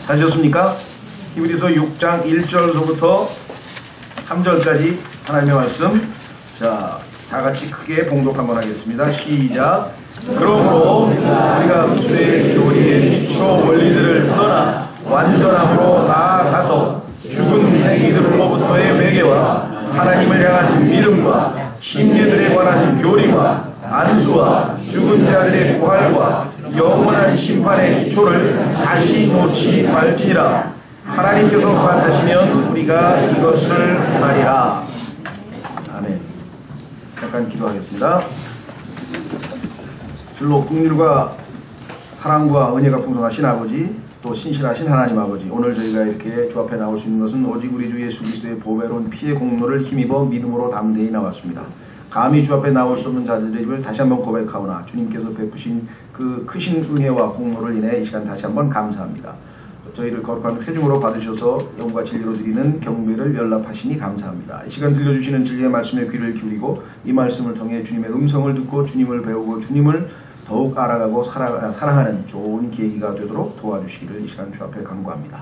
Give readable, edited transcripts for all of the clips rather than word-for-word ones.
찾으셨습니까? 히브리서 6장 1절서부터 3절까지 하나님의 말씀. 자, 다 같이 크게 봉독 한번 하겠습니다. 시작. 그러므로 우리가 그리스도의 교리의 기초 원리들을 떠나 완전함으로 나아가서 죽은 행위들로부터의 회개와 하나님을 향한 믿음과 심령들에 관한 교리와 안수와 죽은 자들의 부활과 영원한 심판의 기초를 다시 놓지 말지니라. 하나님께서 허락하시면 우리가 이것을 하리라. 아멘. 잠깐 기도하겠습니다. 실로 긍휼과 사랑과 은혜가 풍성하신 아버지, 또 신실하신 하나님 아버지, 오늘 저희가 이렇게 주 앞에 나올 수 있는 것은 오직 우리 주 예수 그리스도의 보배로운 피의 공로를 힘입어 믿음으로 담대히 나왔습니다. 감히 주 앞에 나올 수 없는 자들의 입을 다시 한번 고백하오나 주님께서 베푸신 그 크신 은혜와 공로를 인해 이 시간 다시 한번 감사합니다. 저희를 거룩한 회중으로 받으셔서 영과 진리로 드리는 경배를 연락하시니 감사합니다. 이 시간 들려주시는 진리의 말씀에 귀를 기울이고 이 말씀을 통해 주님의 음성을 듣고 주님을 배우고 주님을 더욱 알아가고 사랑하는 좋은 계기가 되도록 도와주시기를 이 시간 주 앞에 간구합니다.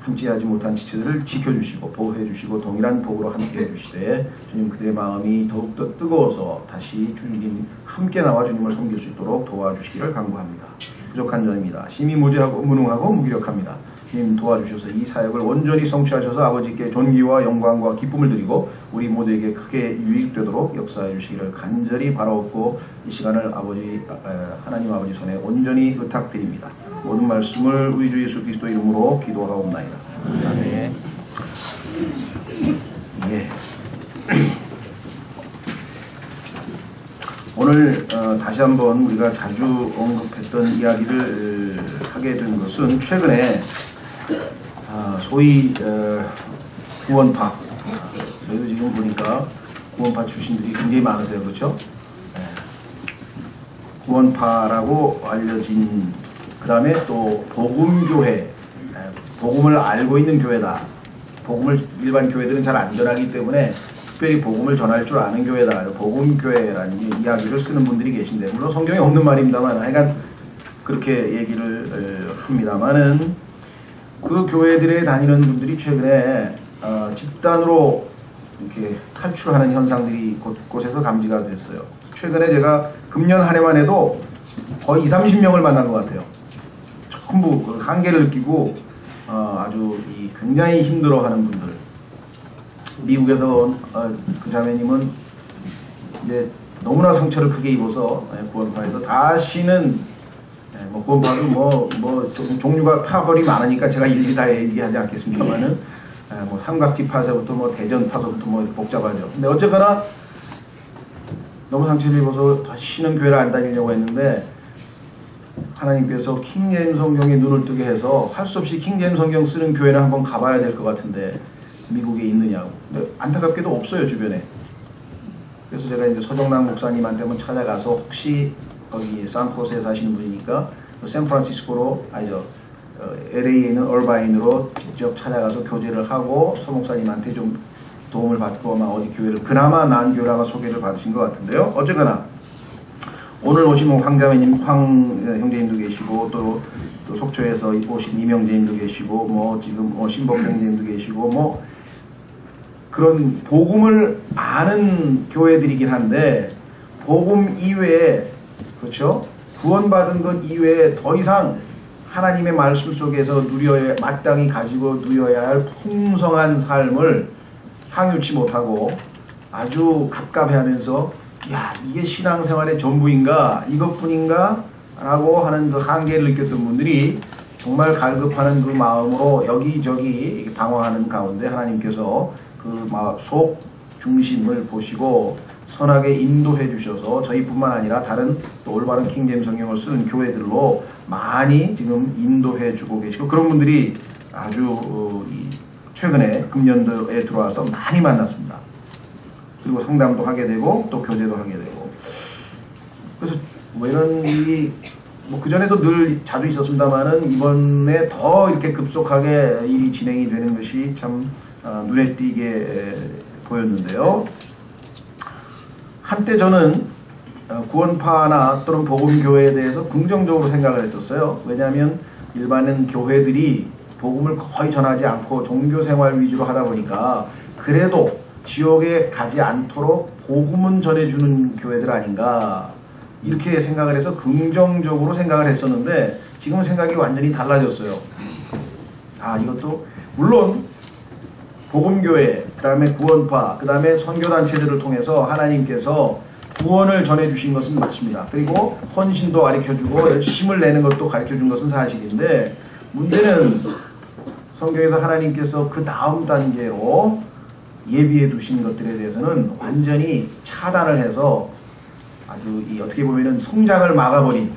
함께하지 못한 지체들을 지켜주시고 보호해주시고 동일한 복으로 함께해 주시되 주님 그들의 마음이 더욱더 뜨거워서 다시 주님 함께 나와 주님을 섬길 수 있도록 도와주시기를 간구합니다. 부족한 자입니다. 심히 무지하고 무능하고 무기력합니다. 주님 도와주셔서 이 사역을 온전히 성취하셔서 아버지께 존귀와 영광과 기쁨을 드리고 우리 모두에게 크게 유익되도록 역사해 주시기를 간절히 바라옵고 이 시간을 하나님 아버지 손에 온전히 의탁드립니다. 모든 말씀을 우리 주 예수 그리스도 이름으로 기도하옵나이다. 아멘. 예. 오늘 다시 한번 우리가 자주 언급했던 이야기를 하게 된 것은 최근에 소위 구원파, 저희도 지금 보니까 구원파 출신들이 굉장히 많으세요. 그렇죠? 구원파라고 알려진, 그 다음에 또 복음교회, 복음을 알고 있는 교회다. 복음을 일반 교회들은 잘 안 전하기 때문에 특별히 복음을 전할 줄 아는 교회다. 복음교회라는 이야기를 쓰는 분들이 계신데, 물론 성경에 없는 말입니다만 하여간 그렇게 얘기를 합니다만은 그 교회들에 다니는 분들이 최근에 집단으로 이렇게 탈출하는 현상들이 곳곳에서 감지가 됐어요. 최근에 제가 금년 한 해만 해도 거의 20-30명을 만난 것 같아요. 전부 그 한계를 느끼고 아주 굉장히 힘들어하는 분들. 미국에서 그 자매님은 이제 너무나 상처를 크게 입어서 구원파에서 다시는 구원파도 종류가 파벌이 많으니까 제가 일일이 다 얘기하지 않겠습니다만은 삼각지 파서부터 대전 파서부터 복잡하죠. 근데 어쨌거나 너무 상처를 입어서 다시는 교회를 안 다니려고 했는데 하나님께서 킹제임스 성경에 눈을 뜨게 해서 할 수 없이 킹제임스 성경 쓰는 교회는 한번 가봐야 될 것 같은데 미국에 있느냐고. 근데 안타깝게도 없어요, 주변에. 그래서 제가 이제 서정남 목사님한테 한번 찾아가서 혹시 거기 산코스에 사시는 분이니까 샌프란시스코로 LA에 있는 얼바인으로 직접 찾아가서 교제를 하고 서 목사님한테 좀 도움을 받고 아마 어디 교회를 그나마 나은 교회를 아마 소개를 받으신 것 같은데요. 어쨌거나 오늘 오신 황자매님, 황 형제님도 계시고 또 속초에서 오신 이명재님도 계시고 지금 신복 형제님도 계시고 그런 복음을 아는 교회들이긴 한데 복음 이외에, 그렇죠? 구원받은 것 이외에 더 이상 하나님의 말씀 속에서 마땅히 가지고 누려야 할 풍성한 삶을 향유치 못하고 아주 갑갑해하면서 야, 이게 신앙생활의 전부인가? 이것뿐인가? 라고 하는 그 한계를 느꼈던 분들이 정말 갈급하는 그 마음으로 여기저기 방황하는 가운데 하나님께서 그 속 중심을 보시고 선하게 인도해 주셔서 저희뿐만 아니라 다른 또 올바른 킹제임스 성경을 쓰는 교회들로 많이 지금 인도해 주고 계시고 그런 분들이 아주 최근에 금년도에 들어와서 많이 만났습니다. 그리고 상담도 하게 되고 또 교제도 하게 되고, 그래서 이런 일이 그전에도 늘 자주 있었습니다만은 이번에 더 이렇게 급속하게 일이 진행이 되는 것이 참 눈에 띄게 보였는데요. 한때 저는 구원파나 또는 복음교회에 대해서 긍정적으로 생각을 했었어요. 왜냐하면 일반은 교회들이 복음을 거의 전하지 않고 종교생활 위주로 하다 보니까 그래도 지옥에 가지 않도록 복음은 전해주는 교회들 아닌가 이렇게 생각을 해서 긍정적으로 생각을 했었는데 지금은 생각이 완전히 달라졌어요. 이것도 물론 복음교회, 그 다음에 구원파, 그 다음에 선교단체들을 통해서 하나님께서 구원을 전해주신 것은 맞습니다. 그리고 헌신도 가르쳐주고 힘을 내는 것도 가르쳐준 것은 사실인데 문제는 성경에서 하나님께서 그 다음 단계로 예비해 두신 것들에 대해서는 완전히 차단을 해서 아주 어떻게 보면은 성장을 막아버린,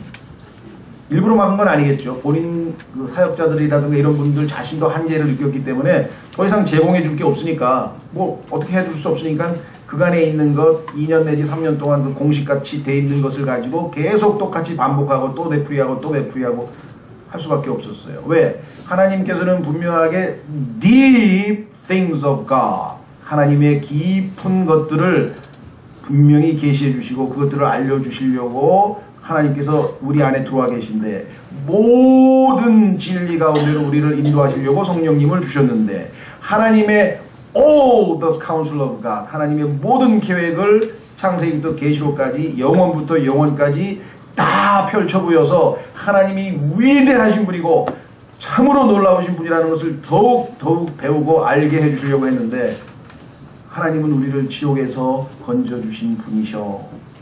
일부러 막은 건 아니겠죠. 본인 그 사역자들이라든가 이런 분들 자신도 한계를 느꼈기 때문에 더 이상 제공해 줄 게 없으니까 뭐 어떻게 해줄 수 없으니까 그간에 있는 것 2년 내지 3년 동안 그 공식같이 돼 있는 것을 가지고 계속 똑같이 반복하고 또 되풀이하고 또 되풀이하고 할 수밖에 없었어요. 왜? 하나님께서는 분명하게 deep things of God, 하나님의 깊은 것들을 분명히 계시해 주시고 그것들을 알려주시려고 하나님께서 우리 안에 들어와 계신데 모든 진리 가운데로 우리를 인도하시려고 성령님을 주셨는데 하나님의 all the counsel of God, 하나님의 모든 계획을 창세기부터 계시록까지 영원부터 영원까지 다 펼쳐 보여서 하나님이 위대하신 분이고 참으로 놀라우신 분이라는 것을 더욱 배우고 알게 해주시려고 했는데 하나님은 우리를 지옥에서 건져주신 분이셔.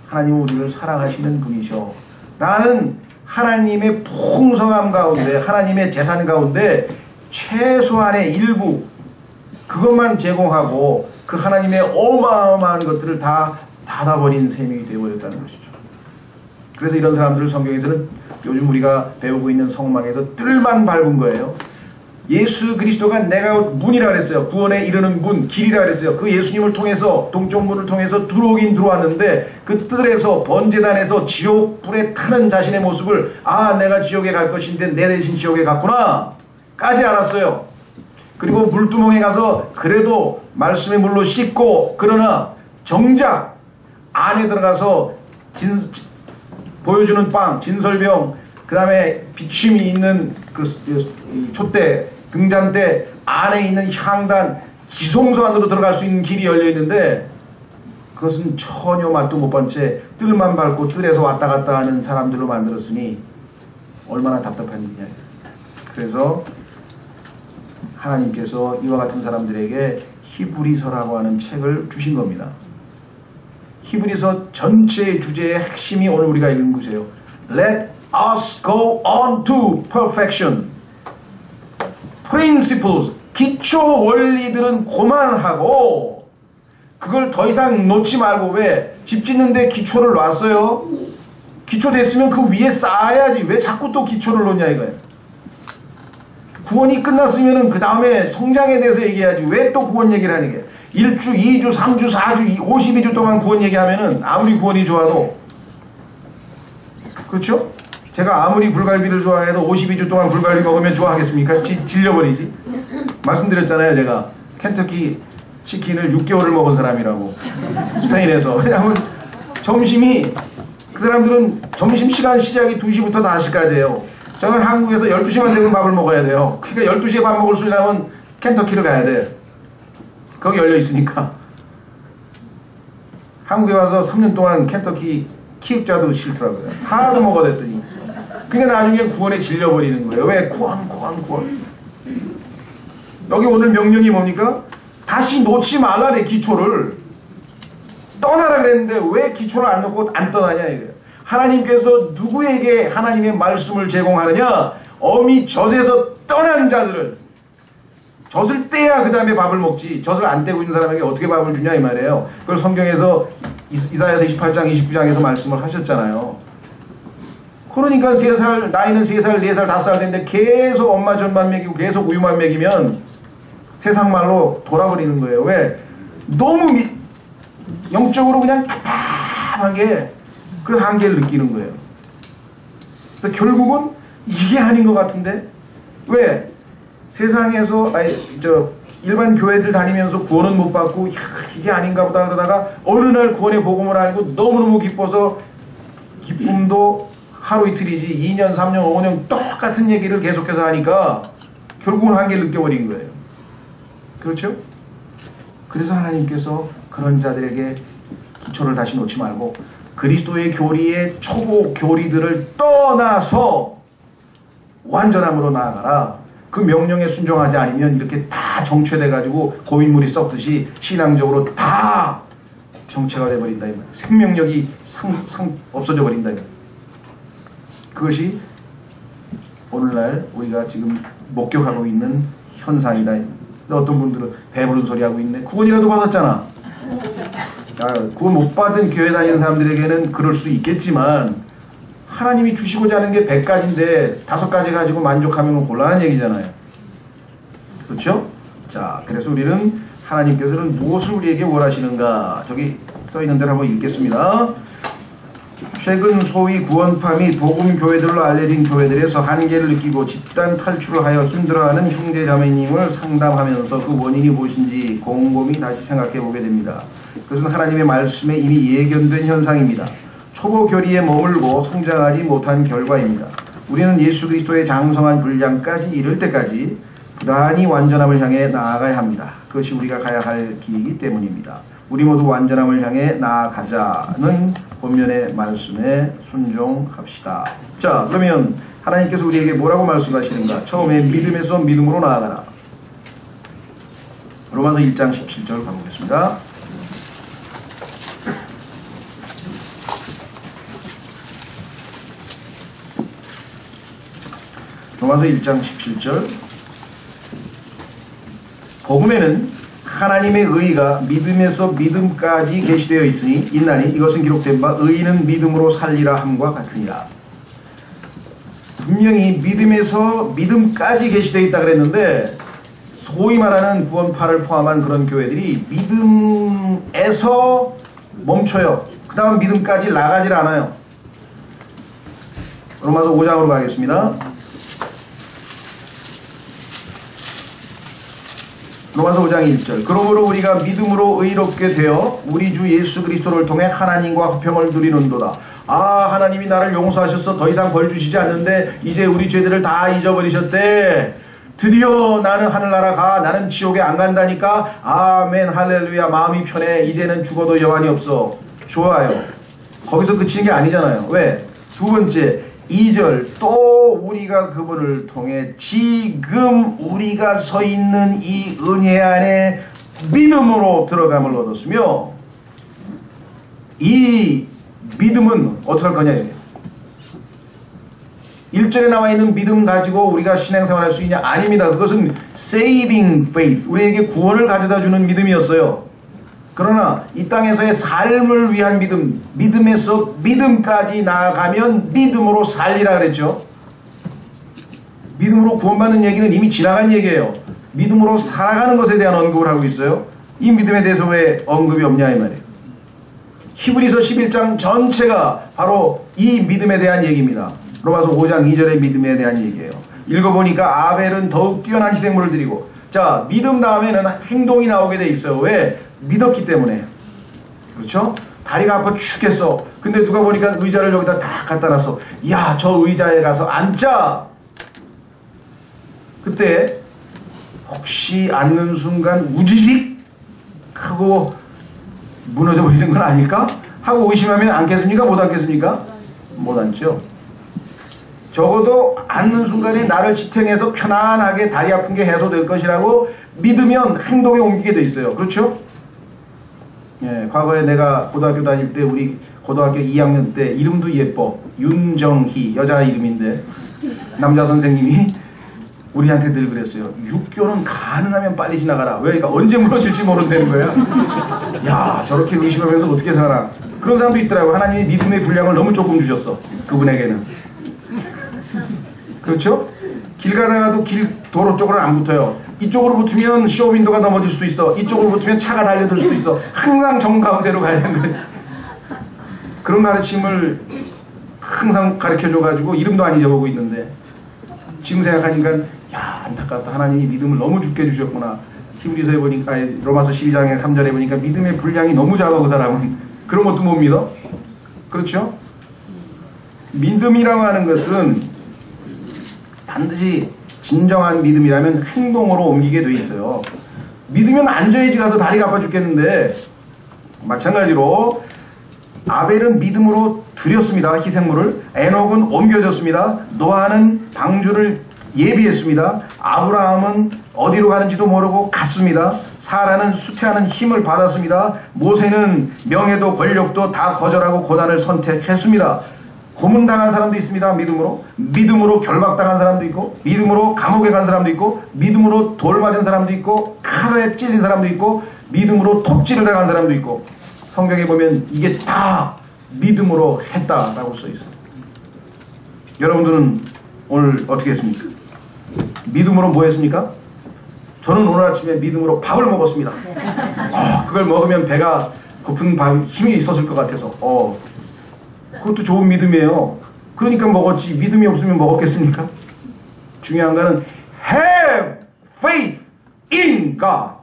하나님은 우리를 사랑하시는 분이셔. 나는 하나님의 풍성함 가운데 하나님의 재산 가운데 최소한의 일부 그것만 제공하고 그 하나님의 어마어마한 것들을 다 닫아버린 셈이 되어버렸다는 것이죠. 그래서 이런 사람들을 성경에서는 요즘 우리가 배우고 있는 성막에서 뜰만 밟은 거예요. 예수 그리스도가 내가 문이라 그랬어요. 구원에 이르는 문, 길이라 그랬어요. 그 예수님을 통해서 동쪽 문을 통해서 들어오긴 들어왔는데 그 뜰에서 번제단에서 지옥 불에 타는 자신의 모습을 내가 지옥에 갈 것인데 내 대신 지옥에 갔구나 까지 알았어요. 그리고 물두멍에 가서 그래도 말씀의 물로 씻고 그러나 정작 안에 들어가서 보여주는 빵, 진설병, 그 다음에 비침이 있는 그 촛대, 등잔대 안에 있는 향단, 지성소 안으로 들어갈 수 있는 길이 열려 있는데 그것은 전혀 맛도 못 본 채 뜰만 밟고 뜰에서 왔다 갔다 하는 사람들로 만들었으니 얼마나 답답한 일이냐. 그래서 하나님께서 이와 같은 사람들에게 히브리서라고 하는 책을 주신 겁니다. 히브리서 전체의 주제의 핵심이 오늘 우리가 읽은 것이에요. Let us go on to perfection. Principles, 기초 원리들은 그만하고 그걸 더 이상 놓지 말고 왜? 집 짓는데 기초를 놨어요. 기초 됐으면 그 위에 쌓아야지. 왜 자꾸 또 기초를 놓냐 이거예요. 구원이 끝났으면 그 다음에 성장에 대해서 얘기해야지. 왜 또 구원 얘기를 하는 게? 1주, 2주, 3주, 4주, 52주 동안 구원 얘기하면은 아무리 구원이 좋아도 그렇죠? 제가 아무리 불갈비를 좋아해도 52주 동안 불갈비 먹으면 좋아하겠습니까? 질려버리지. 말씀드렸잖아요. 제가 켄터키 치킨을 6개월을 먹은 사람이라고. 스페인에서. 왜냐하면 점심이 그 사람들은 점심시간 시작이 2시부터 5시까지예요. 저는 한국에서 12시만 되면 밥을 먹어야 돼요. 그러니까 12시에 밥 먹을 수 있으면 켄터키를 가야 돼. 거기 열려 있으니까. 한국에 와서 3년 동안 켄터키 키읔자도 싫더라고요. 하나도 먹어댔더니. 그러니까 나중에 구원에 질려버리는 거예요. 왜? 구원. 여기 오늘 명령이 뭡니까? 다시 놓지 말라래, 기초를. 떠나라 그랬는데 왜 기초를 안 놓고 안 떠나냐 이거예요. 하나님께서 누구에게 하나님의 말씀을 제공하느냐? 어미 젖에서 떠난 자들을. 젖을 떼야 그 다음에 밥을 먹지. 젖을 안 떼고 있는 사람에게 어떻게 밥을 주냐 이 말이에요. 그걸 성경에서 이사야서 28장 29장에서 말씀을 하셨잖아요. 그러니까 3살, 나이는 3살, 4살, 5살 됐는데 계속 엄마 젖만 먹이고 계속 우유만 먹이면 세상 말로 돌아버리는 거예요. 왜? 너무 영적으로 그냥 답답하게 그 한계를 느끼는 거예요. 그래서 결국은 이게 아닌 것 같은데? 왜? 세상에서 일반 교회들 다니면서 구원은 못 받고 이게 아닌가 보다 그러다가 어느 날 구원의 복음을 알고 너무너무 기뻐서 기쁨도 하루 이틀이지 2년, 3년, 5년 똑같은 얘기를 계속해서 하니까 결국은 한계를 느껴버린 거예요. 그렇죠? 그래서 하나님께서 그런 자들에게 기초를 다시 놓지 말고 그리스도의 교리의 초보 교리들을 떠나서 완전함으로 나아가라. 그 명령에 순종하지 않으면 이렇게 다 정체돼 가지고 고인물이 썩듯이 신앙적으로 다 정체가 돼버린다. 생명력이 없어져 버린다. 그것이 오늘날 우리가 지금 목격하고 있는 현상이다. 어떤 분들은 배부른 소리 하고 있네. 구원이라도 받았잖아. 구원 못 받은 교회 다니는 사람들에게는 그럴 수 있겠지만 하나님이 주시고자 하는 게 100가지인데 5가지 가지고 만족하면 곤란한 얘기잖아요. 그렇죠? 자, 그래서 우리는 하나님께서는 무엇을 우리에게 원하시는가? 저기 써있는 대로 한번 읽겠습니다. 최근 소위 구원파 및 복음교회들로 알려진 교회들에서 한계를 느끼고 집단 탈출을 하여 힘들어하는 형제자매님을 상담하면서 그 원인이 무엇인지 곰곰이 다시 생각해 보게 됩니다. 그것은 하나님의 말씀에 이미 예견된 현상입니다. 초보 교리에 머물고 성장하지 못한 결과입니다. 우리는 예수 그리스도의 장성한 분량까지 이를 때까지 부단히 완전함을 향해 나아가야 합니다. 그것이 우리가 가야 할 길이기 때문입니다. 우리 모두 완전함을 향해 나아가자는 본면의 말씀에 순종합시다. 자, 그러면 하나님께서 우리에게 뭐라고 말씀하시는가? 처음에 믿음에서 믿음으로 나아가라. 로마서 1장 17절 가보겠습니다. 로마서 1장 17절. 복음에는 하나님의 의가 믿음에서 믿음까지 계시되어 있나니 이것은 기록된 바 의인은 믿음으로 살리라 함과 같으니라. 분명히 믿음에서 믿음까지 계시되어 있다 그랬는데 소위 말하는 구원파를 포함한 그런 교회들이 믿음에서 멈춰요. 그 다음 믿음까지 나가질 않아요. 로마서 5장으로 가겠습니다. 로마서 5장 1절. 그러므로 우리가 믿음으로 의롭게 되어 우리 주 예수 그리스도를 통해 하나님과 화평을 누리는도다. 아, 하나님이 나를 용서하셔서 더 이상 벌 주시지 않는데 이제 우리 죄들을 다 잊어버리셨대. 드디어 나는 하늘나라 가. 나는 지옥에 안 간다니까. 아멘 할렐루야. 마음이 편해. 이제는 죽어도 여한이 없어. 좋아요. 거기서 그치는 게 아니잖아요. 왜? 두 번째 2절. 또 우리가 그분을 통해 지금 우리가 서 있는 이 은혜 안에 믿음으로 들어감을 얻었으며 이 믿음은 어떻게 할 거냐. 1절에 나와 있는 믿음 가지고 우리가 신앙생활 할 수 있냐? 아닙니다. 그것은 saving faith, 우리에게 구원을 가져다주는 믿음이었어요. 그러나 이 땅에서의 삶을 위한 믿음, 믿음에서 믿음까지 나아가면 믿음으로 살리라 그랬죠. 믿음으로 구원받는 얘기는 이미 지나간 얘기예요. 믿음으로 살아가는 것에 대한 언급을 하고 있어요. 이 믿음에 대해서 왜 언급이 없냐 이 말이에요. 히브리서 11장 전체가 바로 이 믿음에 대한 얘기입니다. 로마서 5장 2절의 믿음에 대한 얘기예요. 읽어보니까 아벨은 더욱 뛰어난 희생물을 드리고, 자, 믿음 다음에는 행동이 나오게 돼 있어요. 왜? 믿었기 때문에. 그렇죠? 다리가 아파 죽겠어. 근데 누가 보니까 의자를 여기다 딱 갖다 놨어. 야, 저 의자에 가서 앉자. 그때 혹시 앉는 순간 우지직 하고 무너져 버리는 건 아닐까? 하고 의심하면 앉겠습니까? 못 앉겠습니까? 못 앉죠. 적어도 앉는 순간에 나를 지탱해서 편안하게 다리 아픈 게 해소될 것이라고 믿으면 행동에 옮기게 돼 있어요. 그렇죠? 예, 과거에 내가 고등학교 다닐 때 우리 고등학교 2학년 때 이름도 예뻐. 윤정희, 여자 이름인데 남자 선생님이 우리한테 늘 그랬어요. 육교는 가능하면 빨리 지나가라. 왜? 그러니까 언제 무너질지 모른다는 거야. 야, 저렇게 의심하면서 어떻게 살아. 그런 사람도 있더라고요. 하나님이 믿음의 분량을 너무 조금 주셨어. 그분에게는. 그렇죠? 길 가다가도 도로 쪽으로는 안 붙어요. 이쪽으로 붙으면 쇼윈도가 넘어질 수도 있어. 이쪽으로 붙으면 차가 달려들 수도 있어. 항상 정가운데로 가야 하는 거예요. 그런 가르침을 항상 가르쳐줘가지고 이름도 안 잊어보고 있는데 지금 생각하니까 야, 안타깝다. 하나님이 믿음을 너무 죽게 주셨구나. 히브리서에 보니까, 로마서 12장의 3절에 보니까 믿음의 분량이 너무 작아. 그 사람은 그런 것도 못 믿어. 그렇죠? 믿음이라고 하는 것은 반드시 진정한 믿음이라면 행동으로 옮기게 돼 있어요. 믿으면 앉아야지 가서 다리가 아파 죽겠는데, 마찬가지로 아벨은 믿음으로 드렸습니다. 희생물을. 에녹은 옮겨졌습니다. 노아는 방주를 예비했습니다. 아브라함은 어디로 가는지도 모르고 갔습니다. 사라는 수태하는 힘을 받았습니다. 모세는 명예도 권력도 다 거절하고 고난을 선택했습니다. 고문당한 사람도 있습니다. 믿음으로 결박당한 사람도 있고, 믿음으로 감옥에 간 사람도 있고, 믿음으로 돌 맞은 사람도 있고, 칼에 찔린 사람도 있고, 믿음으로 톱질을 당한 사람도 있고, 성경에 보면 이게 다 믿음으로 했다라고 써 있어요. 여러분들은 오늘 어떻게 했습니까? 믿음으로 뭐 했습니까? 저는 오늘 아침에 믿음으로 밥을 먹었습니다. 그걸 먹으면 배가 고픈 밥 힘이 있었을 것 같아서 그것도 좋은 믿음이에요. 그러니까 먹었지. 믿음이 없으면 먹었겠습니까? 중요한 거는 have faith in God.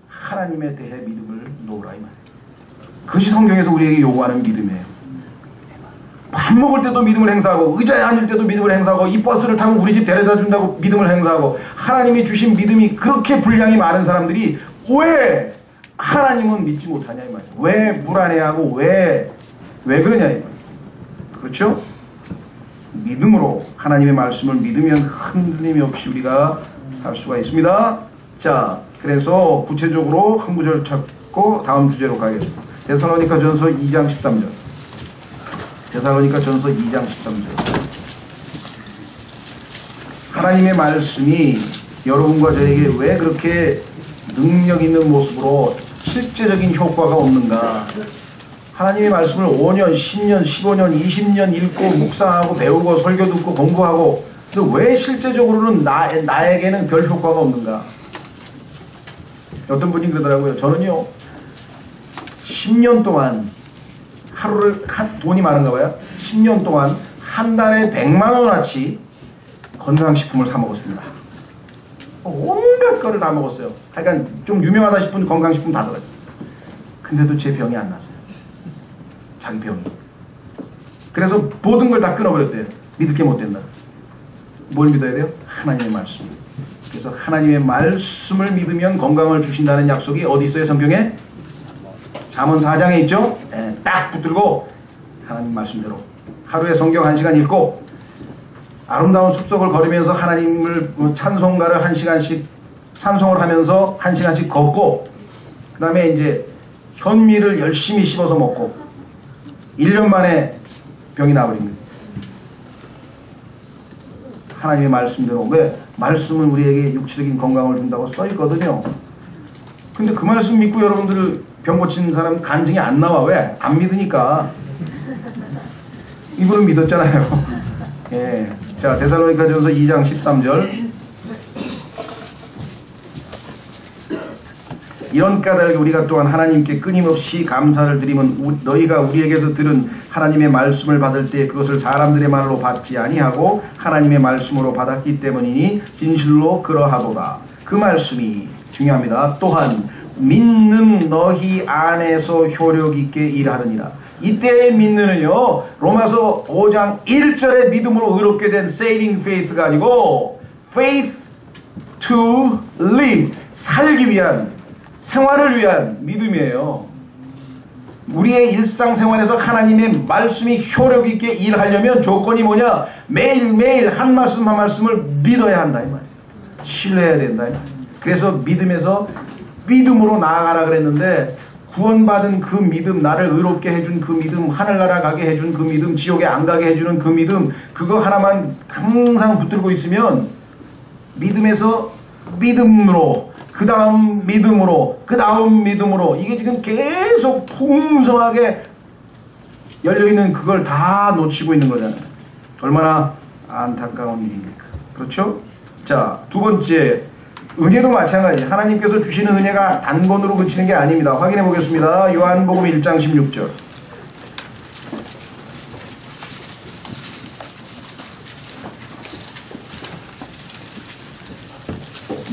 하나님에 대해 믿음을 놓으라 이 말이에요. 그것이 성경에서 우리에게 요구하는 믿음이에요. 밥 먹을 때도 믿음을 행사하고, 의자에 앉을 때도 믿음을 행사하고, 이 버스를 타고 우리 집 데려다 준다고 믿음을 행사하고, 하나님이 주신 믿음이 그렇게 분량이 많은 사람들이 왜 하나님은 믿지 못하냐 이 말이에요. 왜 불안해하고 왜 그러냐 이 말이에요. 그렇죠? 믿음으로 하나님의 말씀을 믿으면 흔들림이 없이 우리가 살 수가 있습니다. 자, 그래서 구체적으로 한 구절 찾고 다음 주제로 가겠습니다. 데살로니가전서 2장 13절. 데살로니가전서 2장 13절. 하나님의 말씀이 여러분과 저에게 왜 그렇게 능력 있는 모습으로 실제적인 효과가 없는가? 하나님의 말씀을 5년, 10년, 15년, 20년 읽고 묵상하고 배우고 설교 듣고 공부하고, 근데 왜 실제적으로는 나에게는 별 효과가 없는가? 어떤 분이 그러더라고요. 저는요 10년 동안 하루를 돈이 많은가 봐요. 10년 동안 한 달에 100만 원어치 건강식품을 사 먹었습니다. 온갖 거를 다 먹었어요. 하여간 좀 유명하다 싶은 건강식품 다 들어요. 근데도 제 병이 안 났어요. 자기 병이. 그래서 모든 걸 다 끊어버렸대요. 믿을 게 못 된다. 뭘 믿어야 돼요? 하나님의 말씀. 그래서 하나님의 말씀을 믿으면 건강을 주신다는 약속이 어디 있어요? 성경에? 잠언 4장에 있죠? 네, 딱 붙들고 하나님 말씀대로 하루에 성경 1시간 읽고, 아름다운 숲속을 걸으면서 하나님을 찬송가를 1시간씩 찬송을 하면서 1시간씩 걷고, 그 다음에 이제 현미를 열심히 씹어서 먹고 1년 만에 병이 나버립니다. 하나님의 말씀대로. 왜? 말씀은 우리에게 육체적인 건강을 준다고 써있거든요. 근데 그 말씀 믿고 여러분들 병 고친 사람 간증이 안 나와. 왜? 안 믿으니까. 이분은 믿었잖아요. 예. 자, 데살로니가전서 2장 13절. 이런 까닭에 우리가 또한 하나님께 끊임없이 감사를 드리면 너희가 우리에게서 들은 하나님의 말씀을 받을 때 그것을 사람들의 말로 받지 아니하고 하나님의 말씀으로 받았기 때문이니 진실로 그러하도다. 그 말씀이 중요합니다. 또한 믿는 너희 안에서 효력 있게 일하느니라. 이때의 믿는은요, 로마서 5장 1절의 믿음으로 의롭게 된 saving faith가 아니고 faith to live, 살기 위한, 생활을 위한 믿음이에요. 우리의 일상생활에서 하나님의 말씀이 효력 있게 일하려면 조건이 뭐냐? 매일매일 한 말씀 한 말씀을 믿어야 한다 이 말이에요. 신뢰해야 된다 이 말이에요. 그래서 믿음에서 믿음으로 나아가라 그랬는데, 구원받은 그 믿음, 나를 의롭게 해준 그 믿음, 하늘나라 가게 해준 그 믿음, 지옥에 안 가게 해주는 그 믿음, 그거 하나만 항상 붙들고 있으면 믿음에서 믿음으로, 그 다음 믿음으로, 그 다음 믿음으로, 이게 지금 계속 풍성하게 열려있는 그걸 다 놓치고 있는 거잖아요. 얼마나 안타까운 일입니까? 그렇죠? 자, 두 번째, 은혜도 마찬가지. 하나님께서 주시는 은혜가 단번으로 그치는 게 아닙니다. 확인해 보겠습니다. 요한복음 1장 16절.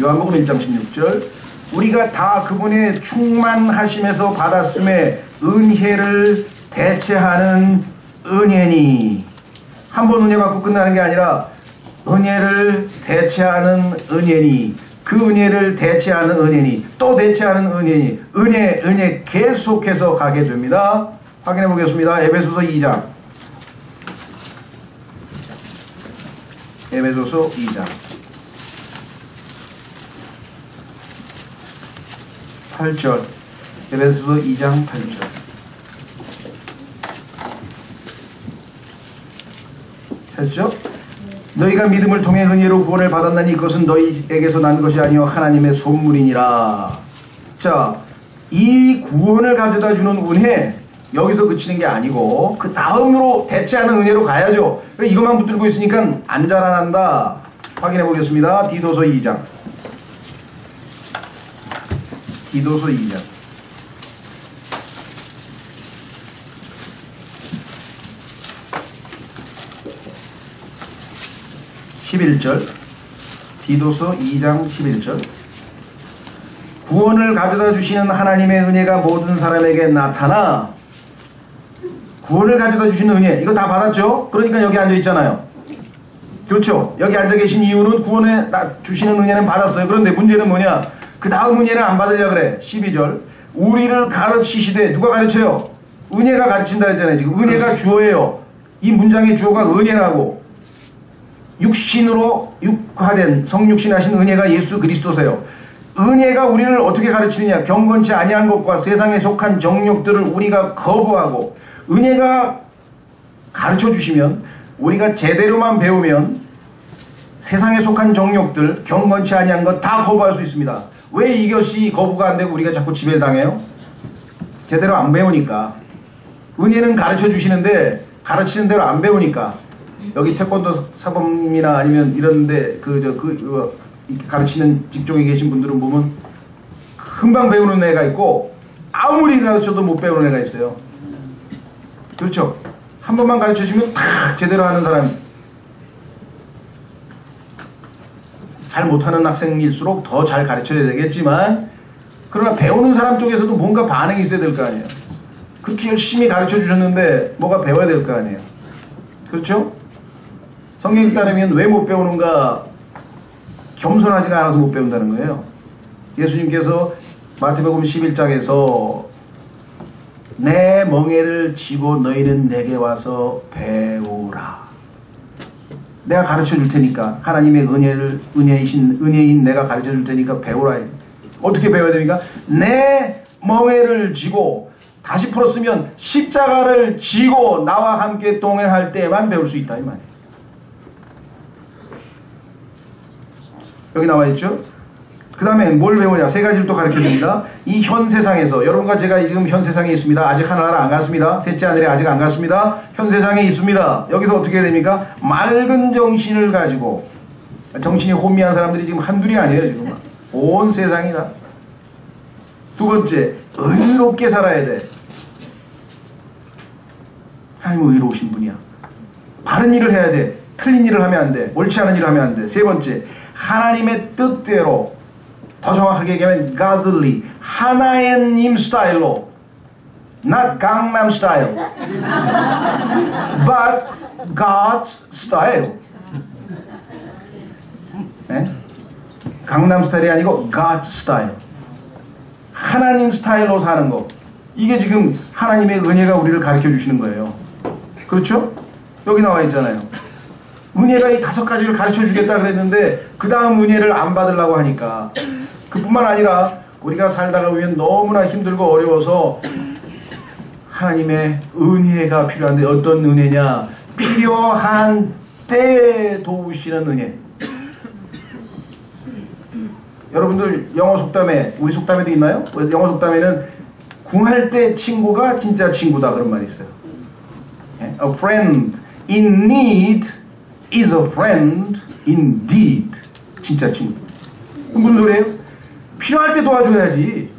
요한복음 1장 16절. 우리가 다 그분의 충만하심에서 받았음에 은혜를 대체하는 은혜니. 한 번 은혜 받고 끝나는 게 아니라 은혜를 대체하는 은혜니, 그 은혜를 대체하는 은혜니, 또 대체하는 은혜니, 은혜 계속해서 가게 됩니다. 확인해 보겠습니다. 에베소서 2장. 에베소서 2장 8절. 에베소서 2장 8절. 찾죠? 너희가 믿음을 통해 은혜로 구원을 받았나니 그것은 너희에게서 난 것이 아니요 하나님의 선물이니라. 자, 이 구원을 가져다 주는 은혜, 여기서 그치는 게 아니고 그 다음으로 대체하는 은혜로 가야죠. 이것만 붙들고 있으니까 안 자라난다. 확인해 보겠습니다. 디도서 2장. 디도서 2장. 11절. 디도서 2장 11절. 구원을 가져다 주시는 하나님의 은혜가 모든 사람에게 나타나. 구원을 가져다 주시는 은혜, 이거 다 받았죠? 그러니까 여기 앉아 있잖아요. 그렇죠? 여기 앉아 계신 이유는 구원에 주시는 은혜는 받았어요. 그런데 문제는 뭐냐? 그 다음 은혜를 안 받으려고 그래. 12절. 우리를 가르치시되, 누가 가르쳐요? 은혜가 가르친다 했잖아요. 지금 은혜가 주어예요. 이 문장의 주어가 은혜라고. 육신으로 육화된 성육신 하신 은혜가 예수 그리스도세요. 은혜가 우리를 어떻게 가르치느냐? 경건치 아니한 것과 세상에 속한 정욕들을 우리가 거부하고, 은혜가 가르쳐 주시면, 우리가 제대로만 배우면 세상에 속한 정욕들, 경건치 아니한 것 다 거부할 수 있습니다. 왜 이것이 거부가 안 되고 우리가 자꾸 지배당해요? 제대로 안 배우니까. 은혜는 가르쳐 주시는데 가르치는 대로 안 배우니까. 여기 태권도 사범이나 아니면 이런데 가르치는 직종에 계신 분들은 보면 금방 배우는 애가 있고 아무리 가르쳐도 못 배우는 애가 있어요. 그렇죠? 한 번만 가르쳐 주면 탁 제대로 하는 사람. 잘 못하는 학생일수록 더 잘 가르쳐야 되겠지만, 그러나 배우는 사람 쪽에서도 뭔가 반응이 있어야 될 거 아니에요. 그렇게 열심히 가르쳐 주셨는데 뭐가 배워야 될 거 아니에요. 그렇죠? 성경에 따르면 왜 못 배우는가? 겸손하지가 않아서 못 배운다는 거예요. 예수님께서 마태복음 11장에서 내 멍에를 지고 너희는 내게 와서 배우라. 내가 가르쳐 줄 테니까, 하나님의 은혜인 내가 가르쳐 줄 테니까 배우라. 어떻게 배워야 됩니까? 내 멍에를 지고, 다시 풀었으면 십자가를 지고 나와 함께 동행할 때만 배울 수 있다 이 말이에요. 여기 나와 있죠? 그 다음에 뭘 배우냐? 세 가지를 또 가르쳐 줍니다. 이 현 세상에서, 여러분과 제가 지금 현 세상에 있습니다. 아직 하늘나라 안 갔습니다. 셋째 하늘에 아직 안 갔습니다. 현 세상에 있습니다. 여기서 어떻게 해야 됩니까? 맑은 정신을 가지고, 정신이 혼미한 사람들이 지금 한둘이 아니에요. 지금 온 세상이다. 두 번째, 의롭게 살아야 돼. 하나님은 의로우신 분이야. 바른 일을 해야 돼. 틀린 일을 하면 안 돼. 옳지 않은 일을 하면 안 돼. 세 번째, 하나님의 뜻대로, 더 정확하게 얘기하면 godly, 하나님 스타일로, not 강남 style, but God's style. 네? 강남 스타일이 아니고 God's style. 하나님 스타일로 사는 거. 이게 지금 하나님의 은혜가 우리를 가르쳐 주시는 거예요. 그렇죠? 여기 나와 있잖아요. 은혜가 이 5가지를 가르쳐 주겠다 그랬는데 그 다음 은혜를 안 받으려고 하니까. 그뿐만 아니라 우리가 살다가 보면 너무나 힘들고 어려워서 하나님의 은혜가 필요한데, 어떤 은혜냐? 필요한 때 도우시는 은혜. 여러분들 영어 속담에, 우리 속담에도 있나요? 영어 속담에는 궁할 때 친구가 진짜 친구다 그런 말이 있어요. A friend in need is a friend indeed. 진짜 친구. 무슨 소리예요? 필요할 때 도와줘야지.